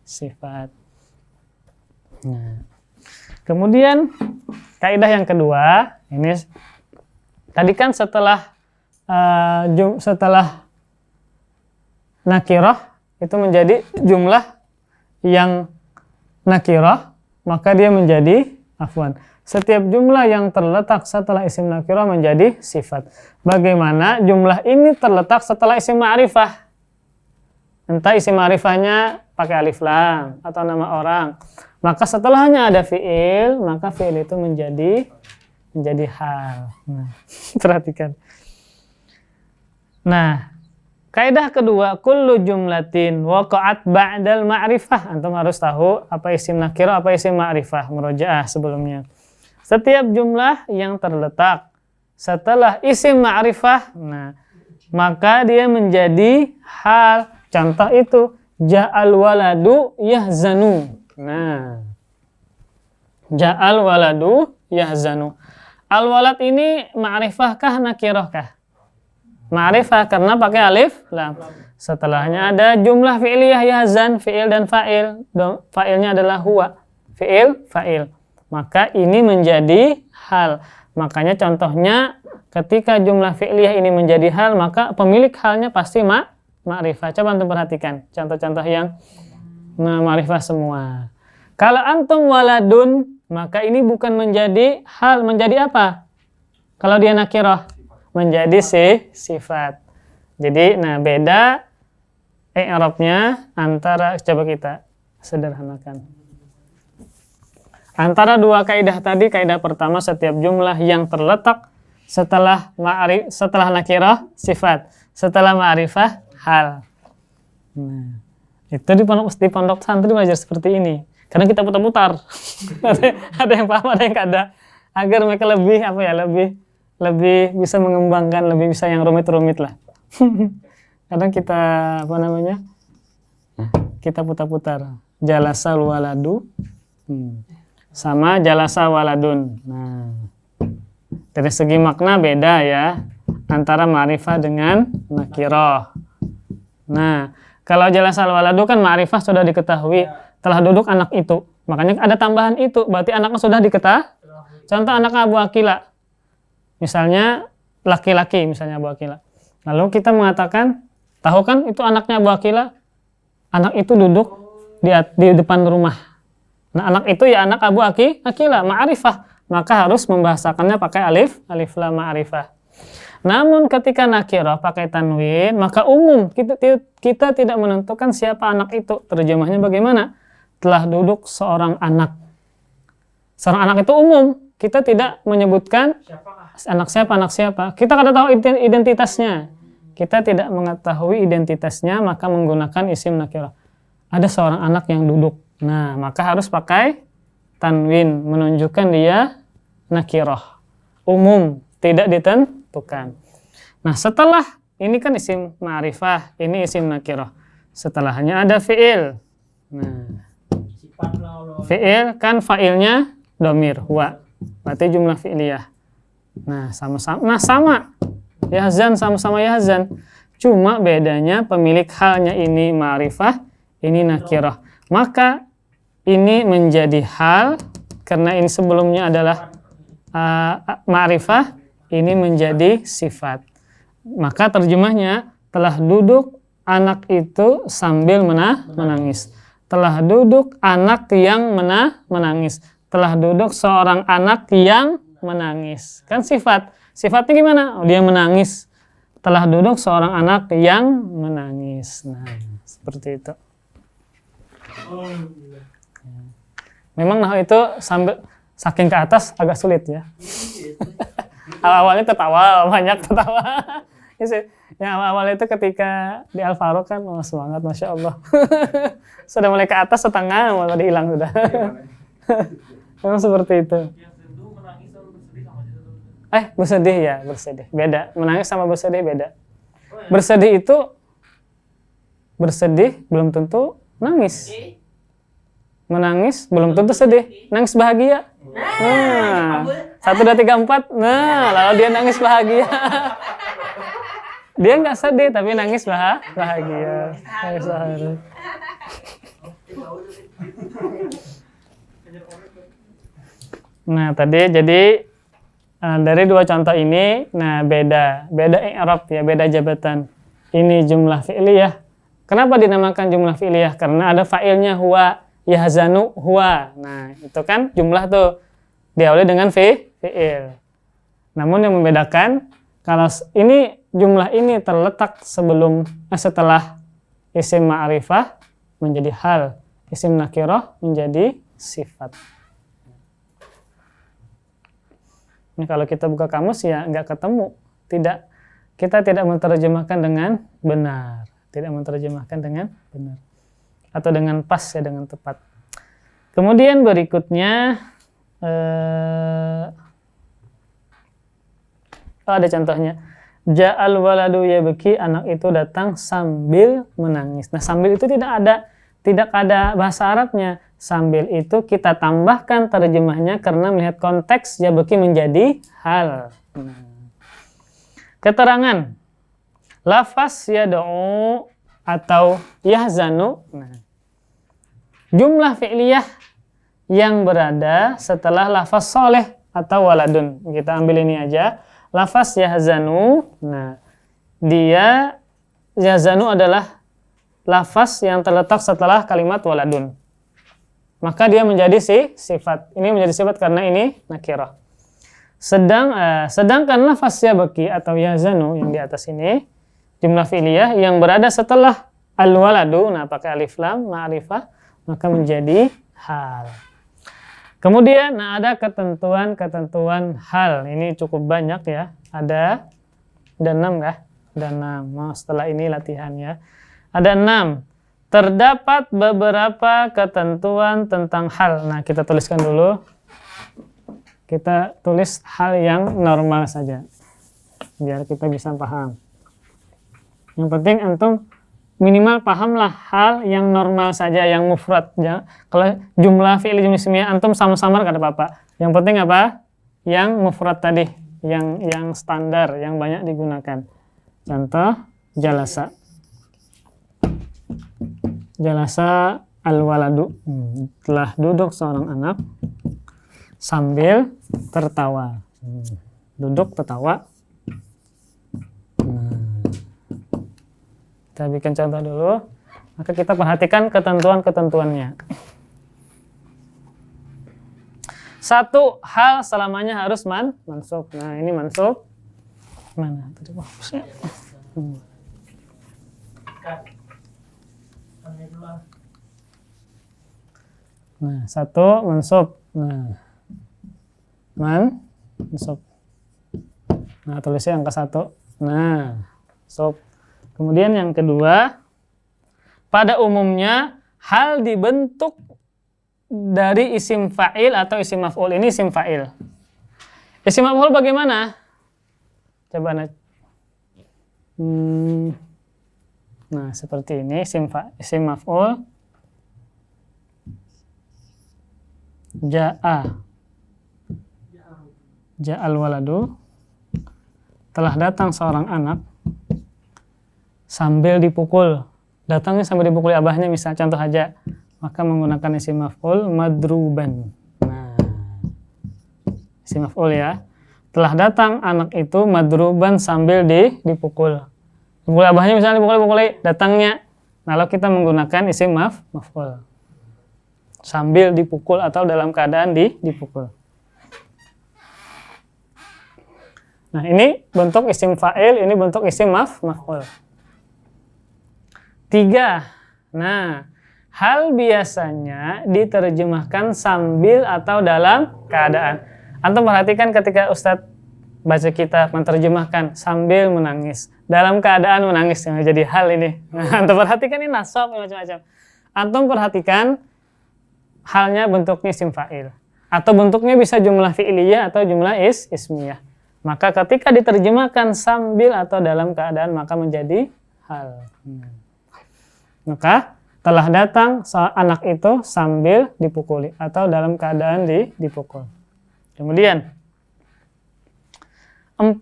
sifat. Nah, kemudian kaidah yang kedua ini tadi kan setelah nakirah itu menjadi jumlah yang nakirah maka dia menjadi setiap jumlah yang terletak setelah isim nakirah menjadi sifat. Bagaimana jumlah ini terletak setelah isim ma'rifah? Entah isim ma'rifahnya pakai alif lam atau nama orang. Maka setelahnya ada fi'il, maka fi'il itu menjadi hal. Nah, perhatikan. Nah, kaidah kedua, kullu jumlatin waqa'at ba'dal ma'rifah. Antum harus tahu apa isim nakirah, apa isim ma'rifah. Murojaah sebelumnya. Setiap jumlah yang terletak setelah isim ma'rifah, nah, maka dia menjadi hal. Contoh itu ja'al waladu yahzanu. Nah, ja'al waladu yahzanu. Al walad ini ma'rifah kah nakirah kah? Ma'rifah karena pakai alif lam. Setelahnya ada jumlah fi'liyah yahzan, fi'il dan fa'il. Fa'ilnya adalah huwa. Fi'il, fa'il. Maka ini menjadi hal. Makanya contohnya ketika jumlah fi'liyah ini menjadi hal, maka pemilik halnya pasti ma'rifah. Coba antum perhatikan contoh-contoh yang ma'rifah semua. Kalau antum waladun, maka ini bukan menjadi hal, menjadi apa? Kalau dia nakirah, menjadi sifat. Jadi, nah beda i'rabnya antara, coba kita sederhanakan. Antara dua kaidah tadi, kaidah pertama setiap jumlah yang terletak setelah nakirah sifat, setelah ma'rifah hal. Nah, itu di pondok santri belajar seperti ini. Karena kita putar-putar. ada yang paham, ada yang kada. Agar mereka lebih bisa mengembangkan, lebih bisa yang rumit-rumit lah. Kadang kita kita putar-putar. Jalasa waladu sama jalasa waladun. Nah, dari segi makna beda ya antara ma'rifah dengan nakirah. Nah, kalau jalasa waladu kan ma'rifah sudah diketahui, telah duduk anak itu. Makanya ada tambahan itu, berarti anaknya sudah diketahui. Contoh anak Abu Akila. Misalnya laki-laki, misalnya Abu Akila. Lalu kita mengatakan, tahu kan itu anaknya Abu Akila? Anak itu duduk di depan rumah. Nah, anak itu ya anak Abu Akila, ma'rifah. Maka harus membahasakannya pakai alif lam ma'rifah. Namun ketika nakirah pakai tanwin, maka umum. Kita tidak menentukan siapa anak itu. Terjemahnya bagaimana? Telah duduk seorang anak. Seorang anak itu umum. kita tidak menyebutkan anak siapa. Kita kada tahu identitasnya. Kita tidak mengetahui identitasnya, maka menggunakan isim nakirah. Ada seorang anak yang duduk. Nah, maka harus pakai tanwin, menunjukkan dia nakirah. Umum, tidak ditentukan. Nah, setelah ini kan isim ma'rifah, ini isim nakirah. Setelahnya ada fi'il. Nah, fi'il kan fa'ilnya domir, huwa. Berarti jumlah fi'liyah. Nah, sama. Yahzan sama-sama yahzan. Cuma bedanya pemilik halnya ini ma'rifah, ini nakirah. Maka ini menjadi hal karena ini sebelumnya adalah ma'rifah, ini menjadi sifat. Maka terjemahnya, telah duduk anak itu sambil menangis. Telah duduk anak yang menangis. Telah duduk seorang anak yang menangis. Kan sifat. Sifatnya gimana? Oh, dia menangis. Telah duduk seorang anak yang menangis. Nah, seperti itu. Memang nah itu sambil saking ke atas agak sulit ya. Awalnya tertawa, banyak tertawa. Yang awal itu ketika di Al-Faruq kan, oh, semangat, Masya Allah. Sudah mulai ke atas setengah, malah hilang sudah. Memang seperti itu. Bersedih ya, bersedih. Beda, menangis sama bersedih beda. Bersedih itu, bersedih belum tentu nangis. Menangis belum tentu sedih. Nangis bahagia. Nah, 1, 2, 3, 4. Nah, lalu dia nangis bahagia. Dia nggak sedih tapi nangis bahagia. Nangis bahagia. Nah, tadi jadi dari dua contoh ini, nah beda i'rab ya, beda jabatan. Ini jumlah fi'liyah. Kenapa dinamakan jumlah fi'liyah? Karena ada fa'ilnya huwa, yahzanu huwa. Nah, itu kan jumlah tuh diawali dengan fi'il. Namun yang membedakan kalau ini jumlah ini terletak setelah isim ma'rifah menjadi hal, isim nakirah menjadi sifat. Ini kalau kita buka kamus ya nggak ketemu, kita tidak menerjemahkan dengan benar, atau dengan pas ya, dengan tepat. Kemudian berikutnya ada contohnya. Ja'al waladu yabki, anak itu datang sambil menangis. Nah, sambil itu tidak ada bahasa Arabnya. Sambil itu kita tambahkan terjemahnya karena melihat konteks yabki menjadi hal. Keterangan. Lafaz yad'u atau yahzanu. Nah, jumlah fi'liyah yang berada setelah lafaz soleh atau waladun. Kita ambil ini aja. Lafaz yahzanu, nah dia yahzanu adalah lafaz yang terletak setelah kalimat waladun. Maka dia menjadi sifat. Ini menjadi sifat karena ini nakirah. Sedangkan lafaz yabki atau yahzanu yang di atas ini jumlah fi'liyah yang berada setelah al-waladu, nah pakai alif lam ma'rifah, maka menjadi hal. Kemudian ada ketentuan hal. Ini cukup banyak ya. Ada 6 kah? Ada 6. Mau setelah ini latihan ya. Ada 6. Terdapat beberapa ketentuan tentang hal. Nah, kita tuliskan dulu. Kita tulis hal yang normal saja. Biar kita bisa paham. Yang penting antum minimal pahamlah hal yang normal saja, yang mufrad. Kalau jumlah fi'il jumlah ismiyah antum sama-sama kada apa-apa. Yang penting apa? Yang mufrad tadi, yang standar, yang banyak digunakan. Contoh jalasa. Jalasa al-waladu. Telah duduk seorang anak sambil tertawa. Duduk tertawa. Kita bikin contoh dulu, maka kita perhatikan ketentuan-ketentuannya. 1, hal selamanya harus mansub. Nah, ini mansub. Mana? Tadi maksudnya. Nah, 1 mansub. Nah, mansub. Nah, tulisnya angka 1. Nah, sob. Kemudian yang kedua, pada umumnya hal dibentuk dari isim fa'il atau isim maf'ul. Ini isim fa'il. Isim maf'ul bagaimana? Coba nah, seperti ini isim maf'ul. Ja'al waladu, telah datang seorang anak sambil dipukul. Datangnya sambil dipukul abahnya, misal contoh aja, maka menggunakan isim maf'ul madruban. Nah, isim maf'ul ya. Telah datang anak itu madruban sambil dipukul. Dipukul abahnya misalnya, dipukul datangnya. Lalu kita menggunakan isim maf'ul. Sambil dipukul atau dalam keadaan dipukul. Nah, ini bentuk isim fa'il, ini bentuk isim maf'ul. 3. Nah, hal biasanya diterjemahkan sambil atau dalam keadaan. Antum perhatikan ketika Ustadz baca kitab menerjemahkan sambil menangis, dalam keadaan menangis, yang jadi hal ini. Nah, antum perhatikan ini nasab macam-macam. Antum perhatikan halnya bentuknya isim fa'il, atau bentuknya bisa jumlah fi'liyah atau jumlah ismiyah. Maka ketika diterjemahkan sambil atau dalam keadaan, maka menjadi hal. Maka telah datang anak itu sambil dipukuli atau dalam keadaan dipukul. Kemudian 4,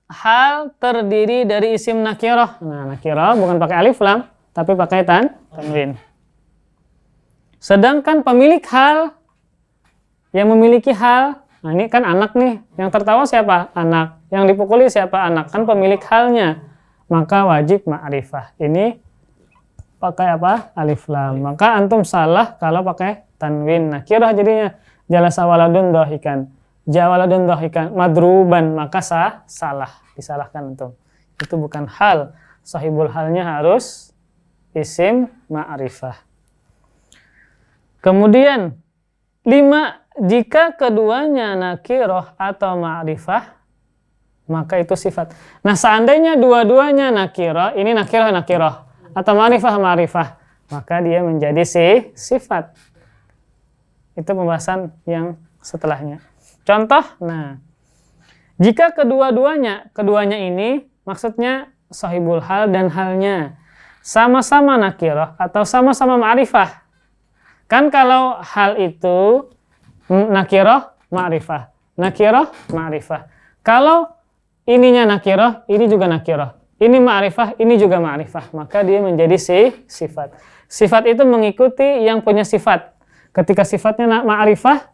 hal terdiri dari isim nakirah. Nah, nakirah bukan pakai alif lam, tapi pakai tanwin. Sedangkan pemilik hal yang memiliki hal, nah ini kan anak nih, yang tertawa siapa? Anak. Yang dipukuli siapa? Anak. Kan pemilik halnya. Maka wajib ma'rifah. Ini pakai apa? Alif lam. Maka antum salah kalau pakai tanwin. Nakirah jadinya jalasa waladun dhahikan. Jawaladun dhahikan. Madruban. Maka salah. Disalahkan antum. Itu bukan hal. Sahibul halnya harus isim ma'rifah. Kemudian 5, jika keduanya nakirah atau ma'rifah, maka itu sifat. Nah, seandainya dua-duanya nakirah, ini nakirah atau ma'rifah, maka dia menjadi sifat. Itu pembahasan yang setelahnya. Contoh, nah, jika keduanya ini maksudnya sahibul hal dan halnya sama-sama nakirah atau sama-sama ma'rifah. Kan kalau hal itu nakirah, ma'rifah. Nakirah, ma'rifah. Kalau ininya nakirah, ini juga nakirah. Ini ma'rifah, ini juga ma'rifah. Maka dia menjadi sifat. Sifat itu mengikuti yang punya sifat. Ketika sifatnya ma'rifah,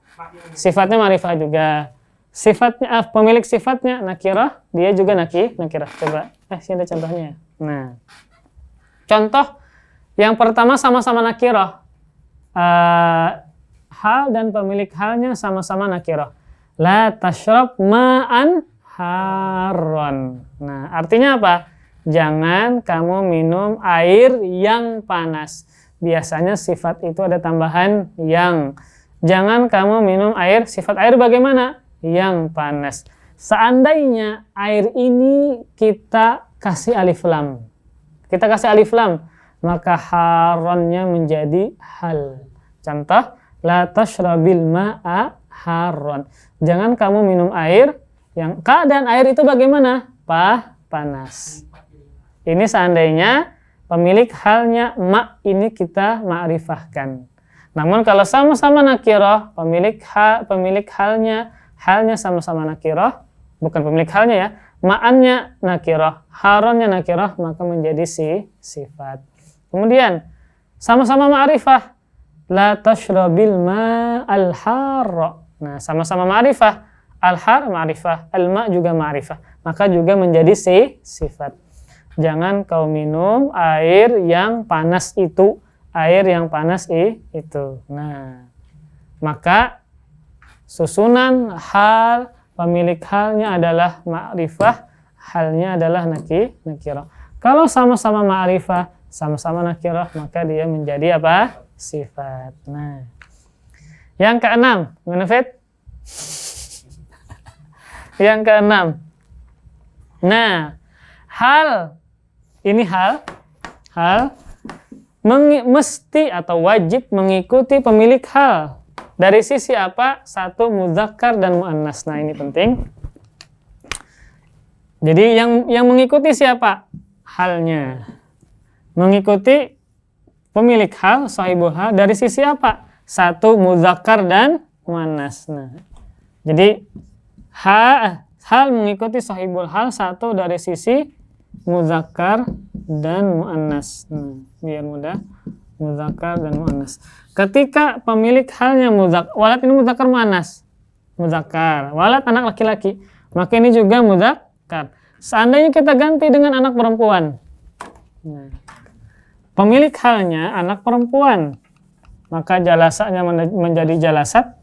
sifatnya ma'rifah juga. Sifatnya, pemilik sifatnya nakirah, dia juga nakirah. Coba, sini ada contohnya. Nah, contoh yang pertama sama-sama nakirah. Hal dan pemilik halnya sama-sama nakirah. La tashrab ma'an harron. Nah, artinya apa? Jangan kamu minum air yang panas. Biasanya sifat itu ada tambahan yang. Jangan kamu minum air, sifat air bagaimana? Yang panas. Seandainya air ini kita kasih alif lam. Maka harronnya menjadi hal. Contoh, la tashrabil ma'a harron. Jangan kamu minum air yang keadaan air itu bagaimana? Panas. Ini seandainya pemilik halnya ini kita ma'rifahkan. Namun kalau sama-sama nakirah, pemilik halnya sama-sama nakirah, bukan pemilik halnya ya, ma'annya nakirah, haronnya nakirah, maka menjadi sifat. Kemudian sama-sama ma'rifah. La tashrabil ma'al harra. Nah, sama-sama ma'rifah. Al-har ma'rifah, al-ma' juga ma'rifah. Maka juga menjadi sifat. Jangan kau minum air yang panas itu. Air yang panas itu. Nah, maka susunan hal, pemilik halnya adalah ma'rifah, halnya adalah nakirah. Kalau sama-sama ma'rifah, sama-sama nakirah, maka dia menjadi apa? Sifat. Nah, yang keenam, Munafid. Yang keenam. Nah, ini hal mesti atau wajib mengikuti pemilik hal. Dari sisi apa? Satu, muzakkar dan muannas. Nah, ini penting. Jadi yang mengikuti siapa? Halnya. Mengikuti pemilik hal, sahibul hal, dari sisi apa? Satu, muzakkar dan muannas. Nah, jadi hal mengikuti sahibul hal satu dari sisi muzakkar dan muannas. Nah, biar mudah, muzakkar dan muannas. Ketika pemilik halnya walad ini muzakkar muannas. Muzakkar, walad anak laki-laki, maka ini juga muzakkar. Seandainya kita ganti dengan anak perempuan. Nah, pemilik halnya anak perempuan, maka jalasatnya menjadi jalasat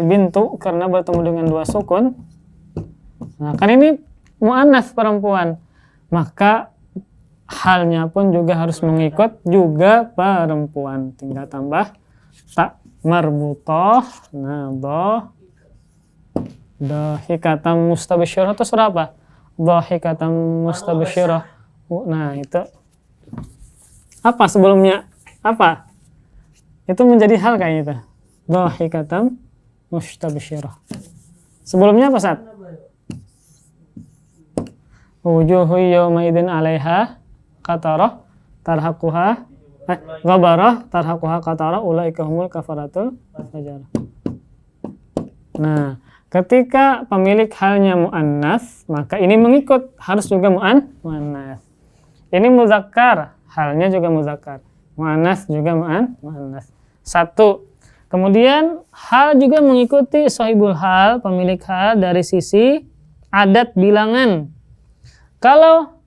bintu karena bertemu dengan dua sukun. Nah, kan ini muannas perempuan, maka halnya pun juga harus mengikut juga perempuan. Tinggal tambah tak marbutah. Nah, dhahikatam mustabasyirah itu surah apa? Dhahikatam mustabasyirah. Nah, itu apa sebelumnya? Apa? Itu menjadi hal kayak itu. Dhahikatam mustabasyirah. Sebelumnya apa, Sat? Wujuhu yawma idzin 'alaiha qatarah tarhaquha ghabarah tarhaquha qatarah ulaika humul kafaratul fajarah. Nah, ketika pemilik halnya muannas, maka ini mengikut harus juga muannas. Ini muzakkar, halnya juga muzakkar. Muannas juga muannas. Satu. Kemudian hal juga mengikuti sahibul hal, pemilik hal dari sisi adat bilangan. Kalau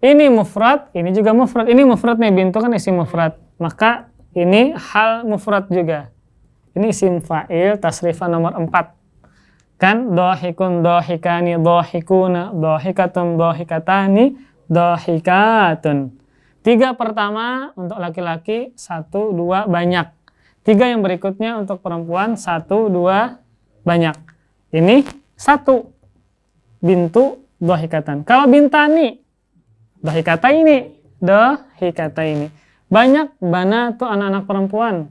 ini mufrad, ini juga mufrad. Ini mufrad nih, bintu kan isim mufrad. Maka ini hal mufrad juga. Ini isim fa'il tasrifan nomor 4. Kan dhahikun dhahikani dhahikuna dhahikatun dhahikatani dhahikatun. 3 pertama untuk laki-laki, 1, 2 banyak. 3 yang berikutnya untuk perempuan, 1, 2 banyak. Ini 1 bintu dhahikatan. Kalau bintani dhahikataini dhahikataini. Banyak bana tuh anak-anak perempuan.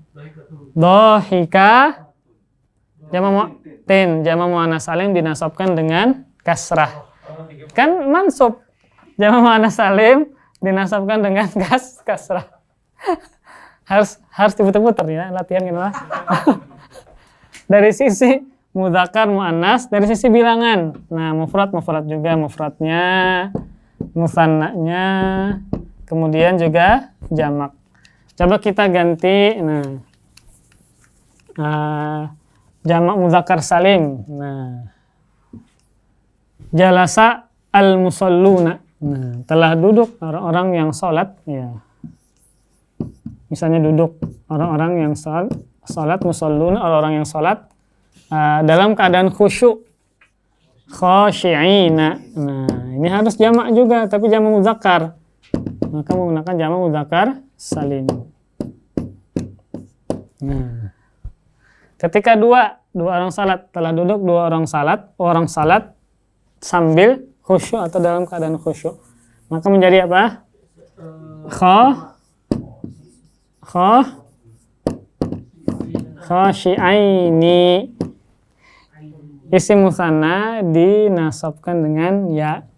Dhahika jama muannas salim dinasabkan dengan kasrah. Kan mansub. Jama muannas salim dinasabkan dengan kasrah. harus diputar-putar ya latihan gitu lah. Dari sisi mudzakkar muannas, dari sisi bilangan. Nah, mufrad juga, mufradnya, musannanya, kemudian juga jamak. Coba kita ganti. Nah, jamak mudzakkar salim. Nah, jalasa al-musalluna. Nah, telah duduk orang-orang yang sholat, ya. Misalnya duduk orang-orang yang sholat, musalluna, orang-orang yang sholat dalam keadaan khusyuk, khashi'ina. Nah, ini harus jamak juga, tapi jamak mudzakkar. Maka menggunakan jamak mudzakkar salim. Nah, ketika dua orang salat, telah duduk 2 orang salat sambil khusyuk atau dalam keadaan khusyuk, maka menjadi apa? Khashi'aini. Isim musanna dinasabkan dengan ya.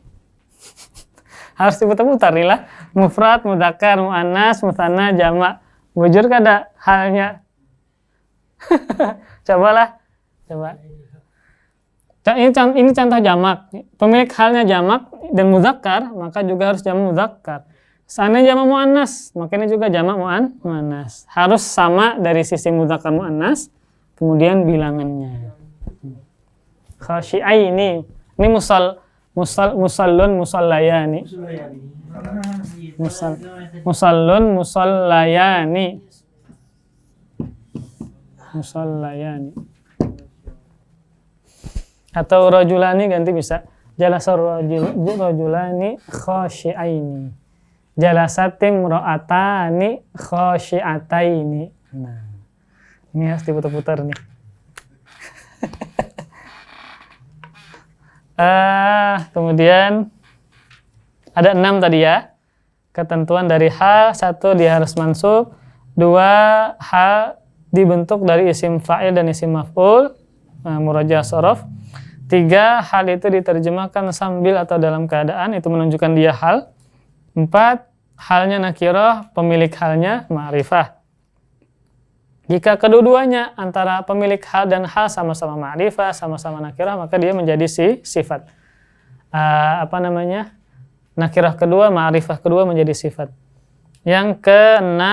Harus diputar-putar nih lah. Mufrad, mudzakkar, muannas, musanna, jamak. Bujur kada halnya. Coba. Ini contoh jamak. Pemilik halnya jamak dan mudzakkar, maka juga harus jamak mudzakkar. Seandainya jamak muannas, maka ini juga jamak muannas. Harus sama dari sisi mudzakkar muannas, kemudian bilangannya. Khashi'aini. Ini musallun musallayani. Musallun musallayani. Atau rajulani ganti bisa. Jalasa rajulani khashi'aini. Jalasatim ra'atani khashi'ataini. Nah, ini harus diputar-putar nih. Kemudian ada 6 tadi ya. Ketentuan dari hal, 1 dia harus mansub, 2 hal dibentuk dari isim fa'il dan isim maf'ul, muraja' shorof. 3 hal itu diterjemahkan sambil atau dalam keadaan, itu menunjukkan dia hal. 4 halnya nakirah, pemilik halnya ma'rifah. Jika kedua-duanya antara pemilik hal dan hal sama-sama ma'rifah, sama-sama nakirah, maka dia menjadi sifat. Nakirah kedua, ma'rifah kedua menjadi sifat. Yang ke-6,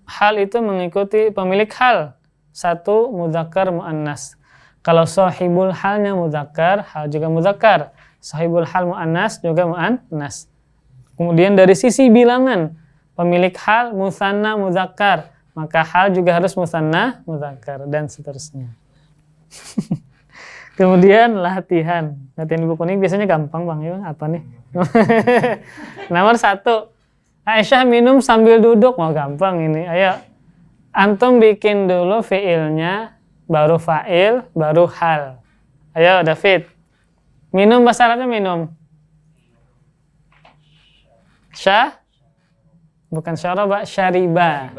hal itu mengikuti pemilik hal. 1 mudzakkar muannas. Kalau sahibul halnya mudzakkar, hal juga mudzakkar. Sahibul hal muannas juga muannas. Kemudian dari sisi bilangan, pemilik hal musanna mudzakkar, maka hal juga harus musanna mudzakkar dan seterusnya. Kemudian latihan di buku ini biasanya gampang Bang, ya apa nih? Nomor 1, Aisyah minum sambil duduk, mau gampang ini. Ayo, antum bikin dulu fiilnya, baru fa'il, baru hal. Ayo David, minum bahasa Arabnya minum. Bukan syaraba, syariba.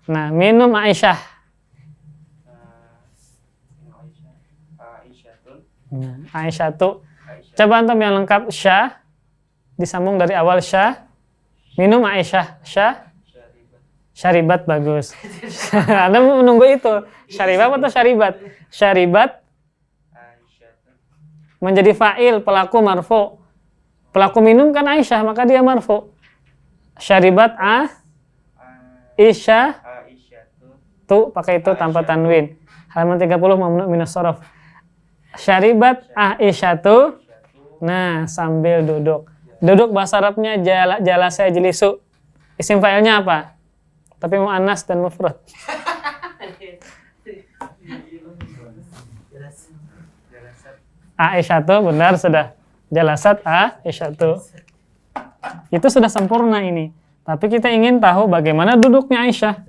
Nah, minum Aisyah. Aisyah tuh. Coba antum yang lengkap syah, disambung dari awal syah. Minum Aisyah, syah. Syaribat, bagus. Anda menunggu itu. Syaribat atau syaribat? Syaribat menjadi fa'il, pelaku marfu. Pelaku minum kan Aisyah, maka dia marfu. Syaribat Aisyah tu pakai itu tanpa tanwin. Halaman 30 mamnu minas shorof. Syaribat Aisyatu. Nah, sambil duduk. Duduk bahasa Arabnya jalasa yajlisu. Isim fa'ilnya apa? Tapi muannas dan mufrad. Aisyatu, benar sudah. Jalasat Aisyatu. Itu sudah sempurna ini. Tapi kita ingin tahu bagaimana duduknya Aisyah.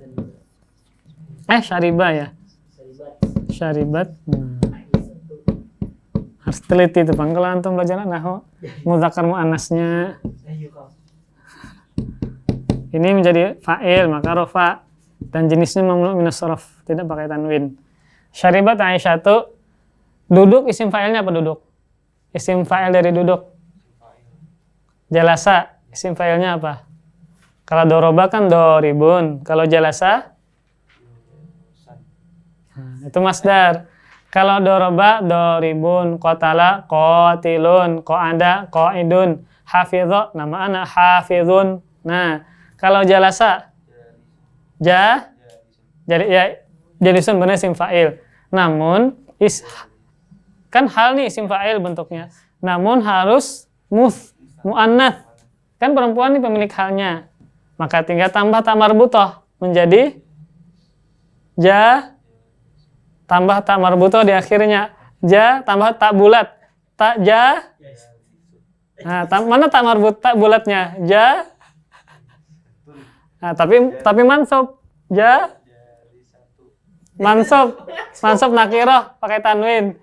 Syaribah ya. Syaribat. Harus teliti itu Bang. Kalau antum belajar nahwu, mudzakkar muannasnya. Ini menjadi fa'il, maka rafa, dan jenisnya mamnu minas shorof, tidak pakai tanwin. Syaribat Aisyatu, duduk isim fa'ilnya apa duduk? Isim fa'il dari duduk. Jalasa, isim fa'ilnya apa? Kalau doroba kan doribun. Kalau jalasa, itu masdar. Kalau doroba doribun, qatala qatilun, qa'ada qa'idun, hafidho, nama anak hafidhun. Nah, kalau jalasa jalisun benar isim fa'il. Namun kan hal nih isim fa'il bentuknya. Namun harus muannats. Kan perempuan nih pemilik halnya. Maka tinggal tambah ta marbuthah menjadi tambah ta marbuthah di akhirnya. Tambah ta bulat. Nah, mana ta bulatnya? Nah, tapi mansub. Mansub nakirah pakai tanwin.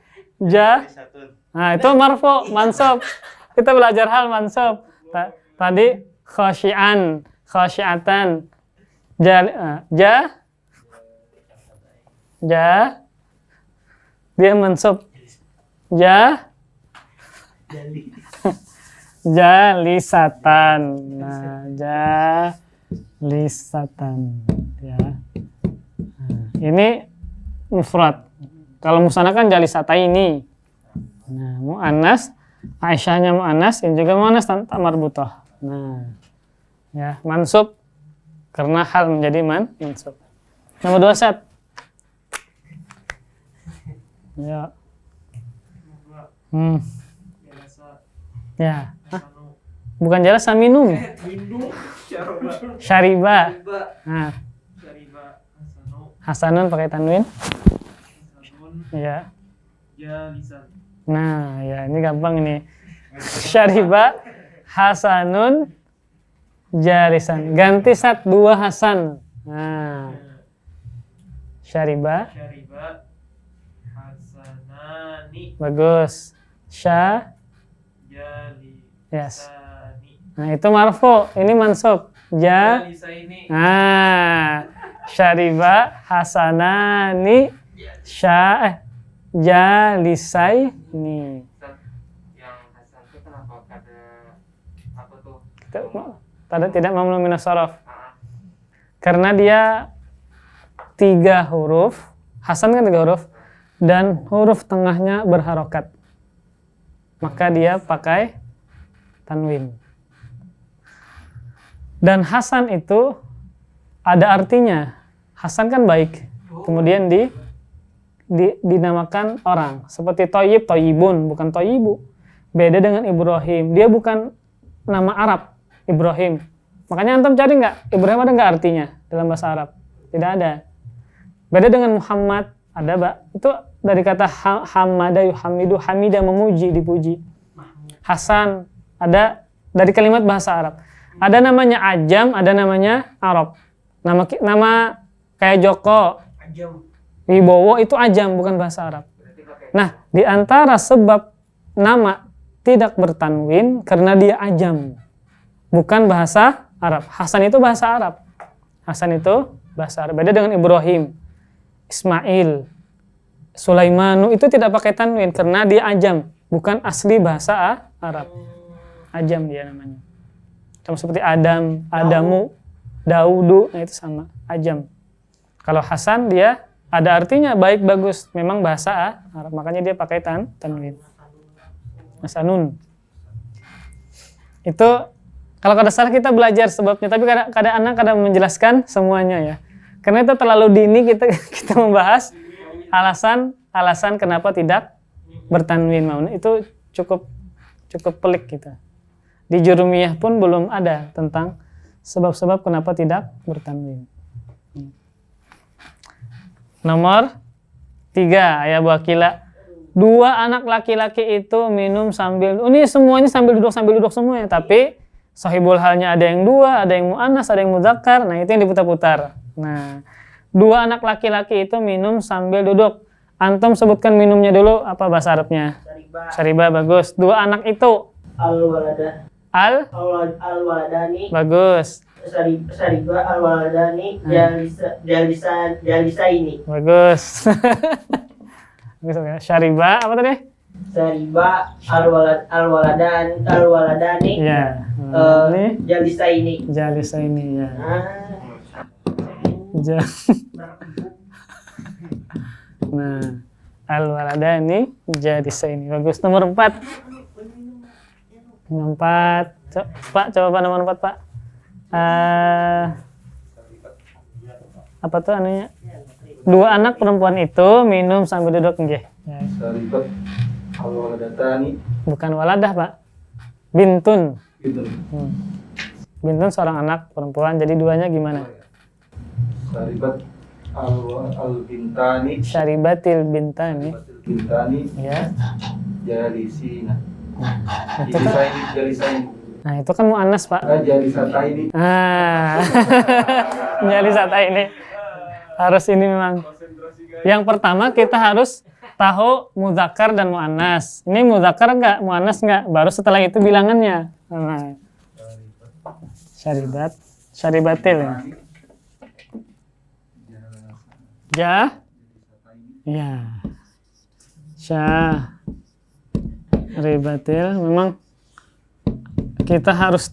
Nah, itu marfu, mansub. Kita belajar hal mansub. Tadi khasyi'an, khasyi'atan. Dia mansub. Jalisatan. Nah, jalisatan ya. Nah, ini mufrad. Kalau musanna kan jalisataini. Nah, muannas Aisyahnya muannas, ini juga muannas tak marbuthah. Nah, ya, mansub karena hal menjadi mansub. Nomor 2 set. Ya. Ya. Hah? Bukan jalasa minum. Syariba. Nah. Hasanun pakai tanwin. Ya. Nah, ya ini gampang ini. Syariba hasanun jalisan. Ganti sat 2 hasan. Nah. Syariba hasanani. Bagus. Yes. Nah, itu marfu, ini mansub. Syariba hasanani jalisaini. Yang Hasan itu kenapa ada apa tuh? Tidak mamnu minas sharaf. Karena dia 3 huruf, Hasan kan 3 huruf, dan huruf tengahnya berharokat. Maka dia pakai tanwin. Dan Hasan itu ada artinya. Hasan kan baik. Kemudian dinamakan orang. Seperti Thayyib, Thayyibun, bukan Thayyibu. Beda dengan Ibrahim. Dia bukan nama Arab, Ibrahim. Makanya antum cari nggak? Ibrahim ada nggak artinya dalam bahasa Arab? Tidak ada. Beda dengan Muhammad, ada Mbak. Itu dari kata hamada yuhamidu, hamida memuji, dipuji. Hasan ada dari kalimat bahasa Arab. Ada namanya Ajam, ada namanya Arab. Nama kayak Joko, Wibowo itu Ajam, bukan bahasa Arab. Nah, di antara sebab nama tidak bertanwin karena dia Ajam, bukan bahasa Arab. Hasan itu bahasa Arab. Hasan itu bahasa Arab. Beda dengan Ibrahim, Ismail, Sulaimanu itu tidak pakai tanwin karena dia Ajam, bukan asli bahasa Arab. Ajam dia namanya. Sama seperti Adam, Adamu, Daudu, nah itu sama, Ajam. Kalau Hasan dia ada artinya baik, bagus, memang bahasa Arab, makanya dia pakai tanwin. Hasanun. Itu kalau kada salah kita belajar sebabnya, tapi kadang menjelaskan semuanya ya. Karena itu terlalu dini kita membahas alasan kenapa tidak bertanwin. Itu cukup pelik kita. Di Jurumiyah pun belum ada tentang sebab-sebab kenapa tidak bertanwin. Nomor 3, ayat wakila. 2 anak laki-laki itu minum sambil, ini semuanya sambil duduk semuanya. Tapi sahibul halnya ada yang 2, ada yang mu'annas, ada yang mudzakkar. Nah, itu yang diputar-putar. Nah, 2 anak laki-laki itu minum sambil duduk. Antum sebutkan minumnya dulu, apa bahasa Arabnya? Syariba, bagus. 2 anak itu Al-waladani. Bagus. Syariba al-waladani jalisaini. Bagus. Syariba apa tadi? Syariba al-waladani. Ya. Jalisaini. Jalisaini ya. Nah, al-waladani jalisaini. Bagus. Nomor 4. Nomor 4. Pak, coba nomor 4, Pak. Apa tuh anunya? 2 anak perempuan itu minum sambil duduk nggih. Syaribat al-waladatani. Bukan waladah, Pak. Bintun. Bintun seorang anak perempuan, jadi 2-nya gimana? Syaribat al-bintani. Syaribatil bintani. Bintani. Ya. Jalisina. Jalisaini. Nah, itu kan mu'annas, Pak. Jalisataini. Jalisataini. Harus ini memang. Yang pertama kita harus tahu mudzakkar dan mu'annas. Ini mudzakkar enggak, mu'annas enggak. Baru setelah itu bilangannya. Nah. Syaribatil ya. Ya. Syaribatil memang kita harus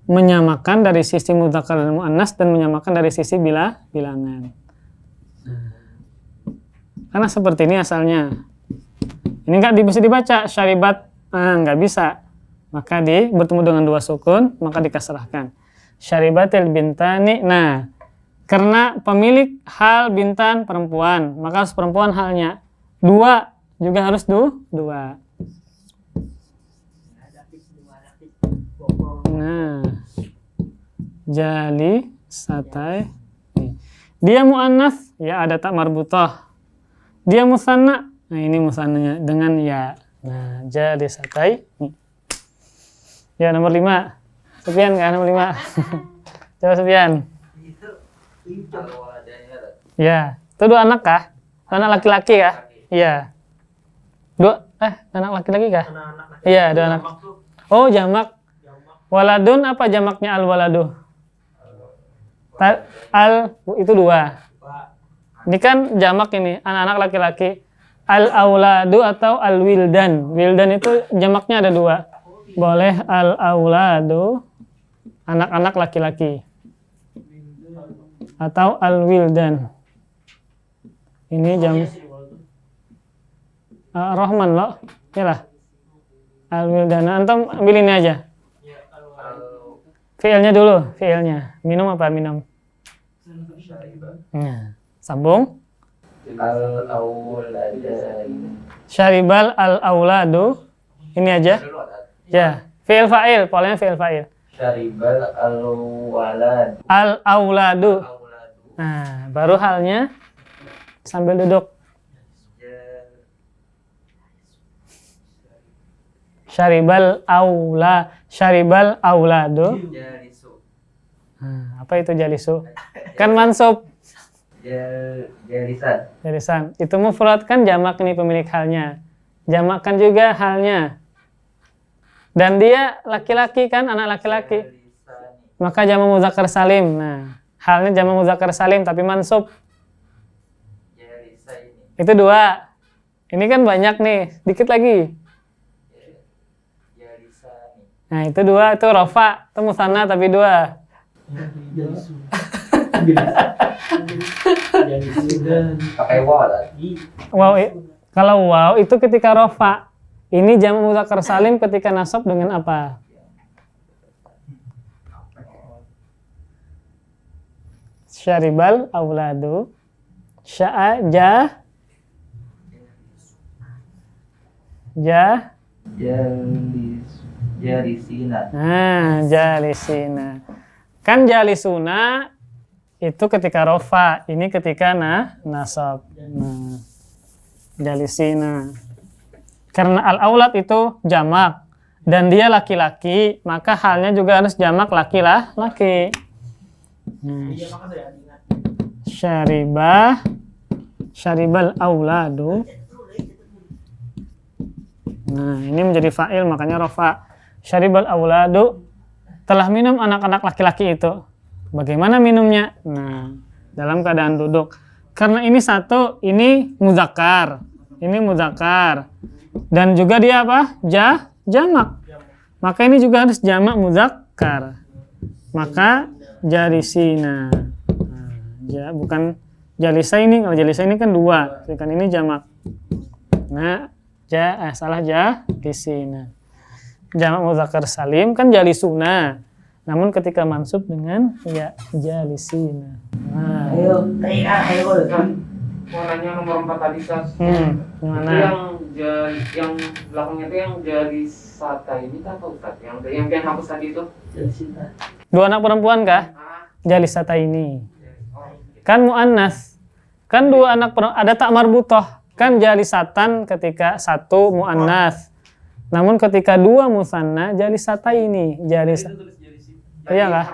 menyamakan dari sisi mudzakkar dan mu'annas dan menyamakan dari sisi bilangan. Karena seperti ini asalnya. Ini nggak bisa dibaca syaribat, nggak bisa. Maka bertemu dengan 2 sukun, maka dikasrahkan. Syaribatil bintani. Nah, karena pemilik hal bintan perempuan, maka harus perempuan halnya. 2 juga harus 2. Nah, jali satai. Dia mu'annas, ya ada tak marbutah. Dia musanna, nah ini musannanya dengan ya. Nah, jali satai. Ya nomor 5. Sufyan kan nomor 5. Coba Sufyan. Ya, itu 2 anak kah? 2 anak laki-laki kah? Iya. anak laki-laki kah? Anak-anak laki. Iya, ada anak. Oh, jamak. Waladun apa jamaknya al-waladu? Itu 2. Ini kan jamak ini, anak-anak laki-laki. Al-auladu atau al-wildan. Wildan itu jamaknya ada 2. Boleh al-auladu, anak-anak laki-laki. Atau al-wildan. Ini jam Rahman loh. Yalah. Al-wildan. Antum ambil ini aja. Fi'ilnya dulu, fi'ilnya. Minum apa minum? Nah, sambung. Syaribal al-auladu. Ini aja. Ya, fi'il fa'il, polanya fi'il fa'il. Syaribal al-walad. Al-auladu. Nah, baru halnya sambil duduk. Syaribal auladu. Nah, apa itu jalisu? Kan mansub. Jalisan. Itu mufrad kan jamak nih pemilik halnya. Jamak kan juga halnya. Dan dia laki-laki kan, anak laki-laki. Maka jamak muzakkar salim. Nah, halnya jamak muzakkar salim tapi mansub. Itu 2. Ini kan banyak nih, dikit lagi. Nah, itu 2, itu rofa, itu musanna tapi 2. Pakai waw lagi. Wow, kalau wow itu ketika rofa. Ini jamak muzakkar salim ketika nasab dengan apa? Syaribal auladu. Jalisina. Nah, jalisina. Kan jalisuna itu ketika rofa, ini ketika nasab. Nah, jalisina. Karena al-aulad itu jamak dan dia laki-laki, maka halnya juga harus jamak laki-laki. Syaribal auladu. Nah, ini menjadi fa'il makanya rofa. Syaribal auladu, telah minum anak-anak laki-laki itu. Bagaimana minumnya? Nah, dalam keadaan duduk. Karena ini satu, ini muzakkar. Ini muzakkar. Dan juga dia apa? Jamak. Maka ini juga harus jamak muzakkar. Maka jalisina. Nah, bukan jalisa ini. Kalau jalisa ini kan 2. Kan ini jamak. Nah, salah jalisina. Jamak muzakkar salim kan jalisuna. Namun ketika mansub dengan ya jalisina. Nah. Ayo. Mau nanya nomor 4 tadi, Sas. Gimana? Itu yang belakangnya itu yang jalisata ini kan apa, Ustaz? Yang hapus tadi itu? Jalisina. 2 anak perempuan kah? Jalisata ini. Kan muannas. Kan 2 anak perempuan, ada tak marbutoh. Kan jalisatan ketika 1 muannas. Namun ketika 2 musanna jalisata ini. Iya kah?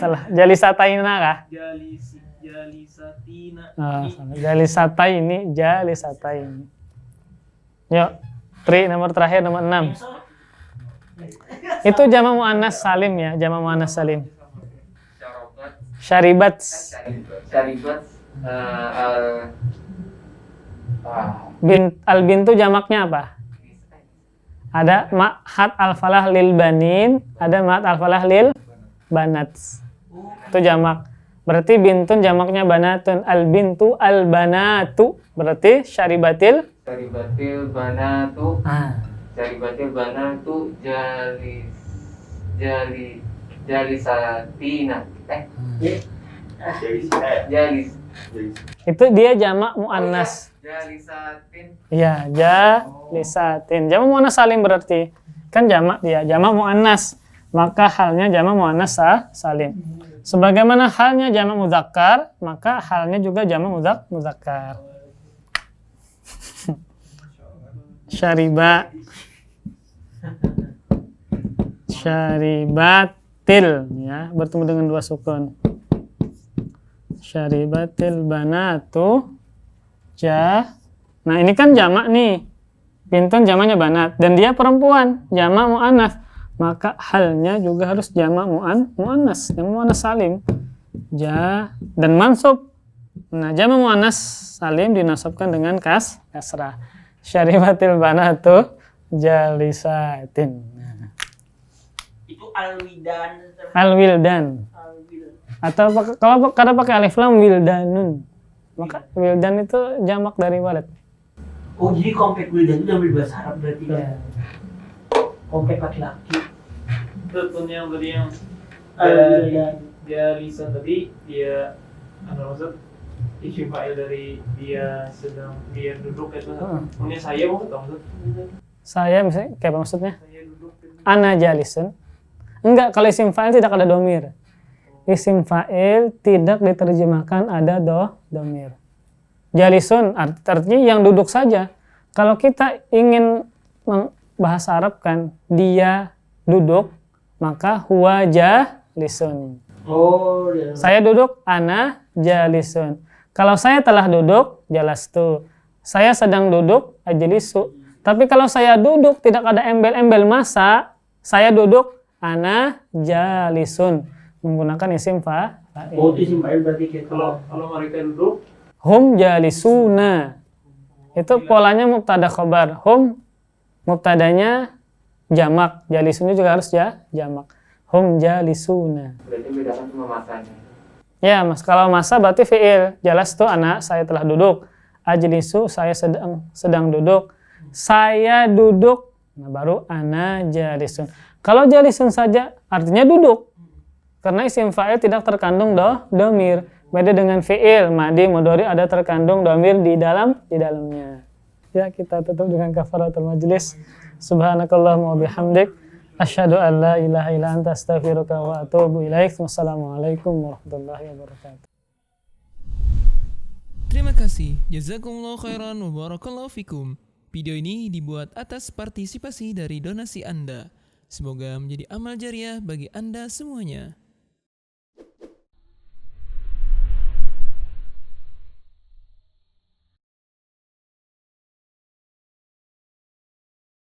Salah. Jalisataina kah? Jalisatina. Jalisata ini, jalisata ini. Yuk, nomor terakhir, nomor 6. Itu jamak muannas salim ya, jamak muannas salim. Syaribat. Al-bintu jamaknya apa? Ada ma'hat al-falah lil banin, ada ma'hat al-falah lil banat. Itu jamak. Berarti bintun jamaknya banatun. Al-bintu al-banatu. Berarti syaribatil banatu. Syaribatil banatu jalisatina. Itu dia jamak muannas. Jalisatin. Iya, jalisatin. Jamak muannas salim berarti. Kan jamak dia, jamak muannas. Maka halnya jamak muannas salim. Sebagaimana halnya jamak muzakkar, maka halnya juga jamak muzakkar. Syaribatil ya, bertemu dengan 2 sukun. Syaribatil banatu Nah ini kan jamak nih, bintun jamaknya banat, dan dia perempuan, jamak mu'annas, maka halnya juga harus jamak mu'annas, yang mu'annas salim, dan mansub. Nah jamak mu'annas salim dinasabkan dengan kasrah. Syaribatil banatu jalisatin. Nah. Itu alwidan. Alwildan. Atau kalau pakai alif lam wildanun. Maka wildan itu jamak dari walad. Oh jadi komplek wildan itu dari bahasa Arab berarti ya? Komplek laki-laki. Betul yang tadi yang dia lisan tadi dia maksud isim fa'il dari dia duduk itu. Punya saya maksud. Saya misalnya kayak apa maksudnya? Saya duduk. Ana jalisun. Enggak, kalau isim fa'il tidak ada domir. Isim fa'il tidak diterjemahkan ada domir. Jalisun artinya yang duduk saja. Kalau kita ingin bahasa Arab kan dia duduk, maka huwa jalisun. Oh, ya. Saya duduk, ana jalisun. Kalau saya telah duduk, jalastu. Saya sedang duduk, ajlisu. Tapi kalau saya duduk tidak ada embel-embel masa, saya duduk, ana jalisun. Menggunakan isim fa'il. Oh, itu isim fa'il berarti kita. Kalau mereka duduk, Hum jalisuna. Itu polanya mubtada khobar. Hum mubtadanya jamak, jalisunnya juga harus jamak. Hum jalisuna. Berarti bedakan cuma masanya. Ya, Mas. Kalau masa berarti fi'il. Jalastu anak, saya telah duduk. Ajlisu, saya sedang duduk. Saya duduk. Nah, baru ana jalisun. Kalau jalisun saja artinya duduk. Karena isim fa'il tidak terkandung domir. Beda dengan fi'il, madi, mudhari ada terkandung domir di dalamnya. Ya, kita tutup dengan kafaratul majlis. Subhanakallahumma wa bihamdik. Asyhadu an la ilaha illa anta astaghfiruka wa atubu ilaik. Wassalamualaikum warahmatullahi wabarakatuh. Terima kasih. Jazakumullah khairan wa barakallahu fikum. Video ini dibuat atas partisipasi dari donasi Anda. Semoga menjadi amal jariah bagi Anda semuanya.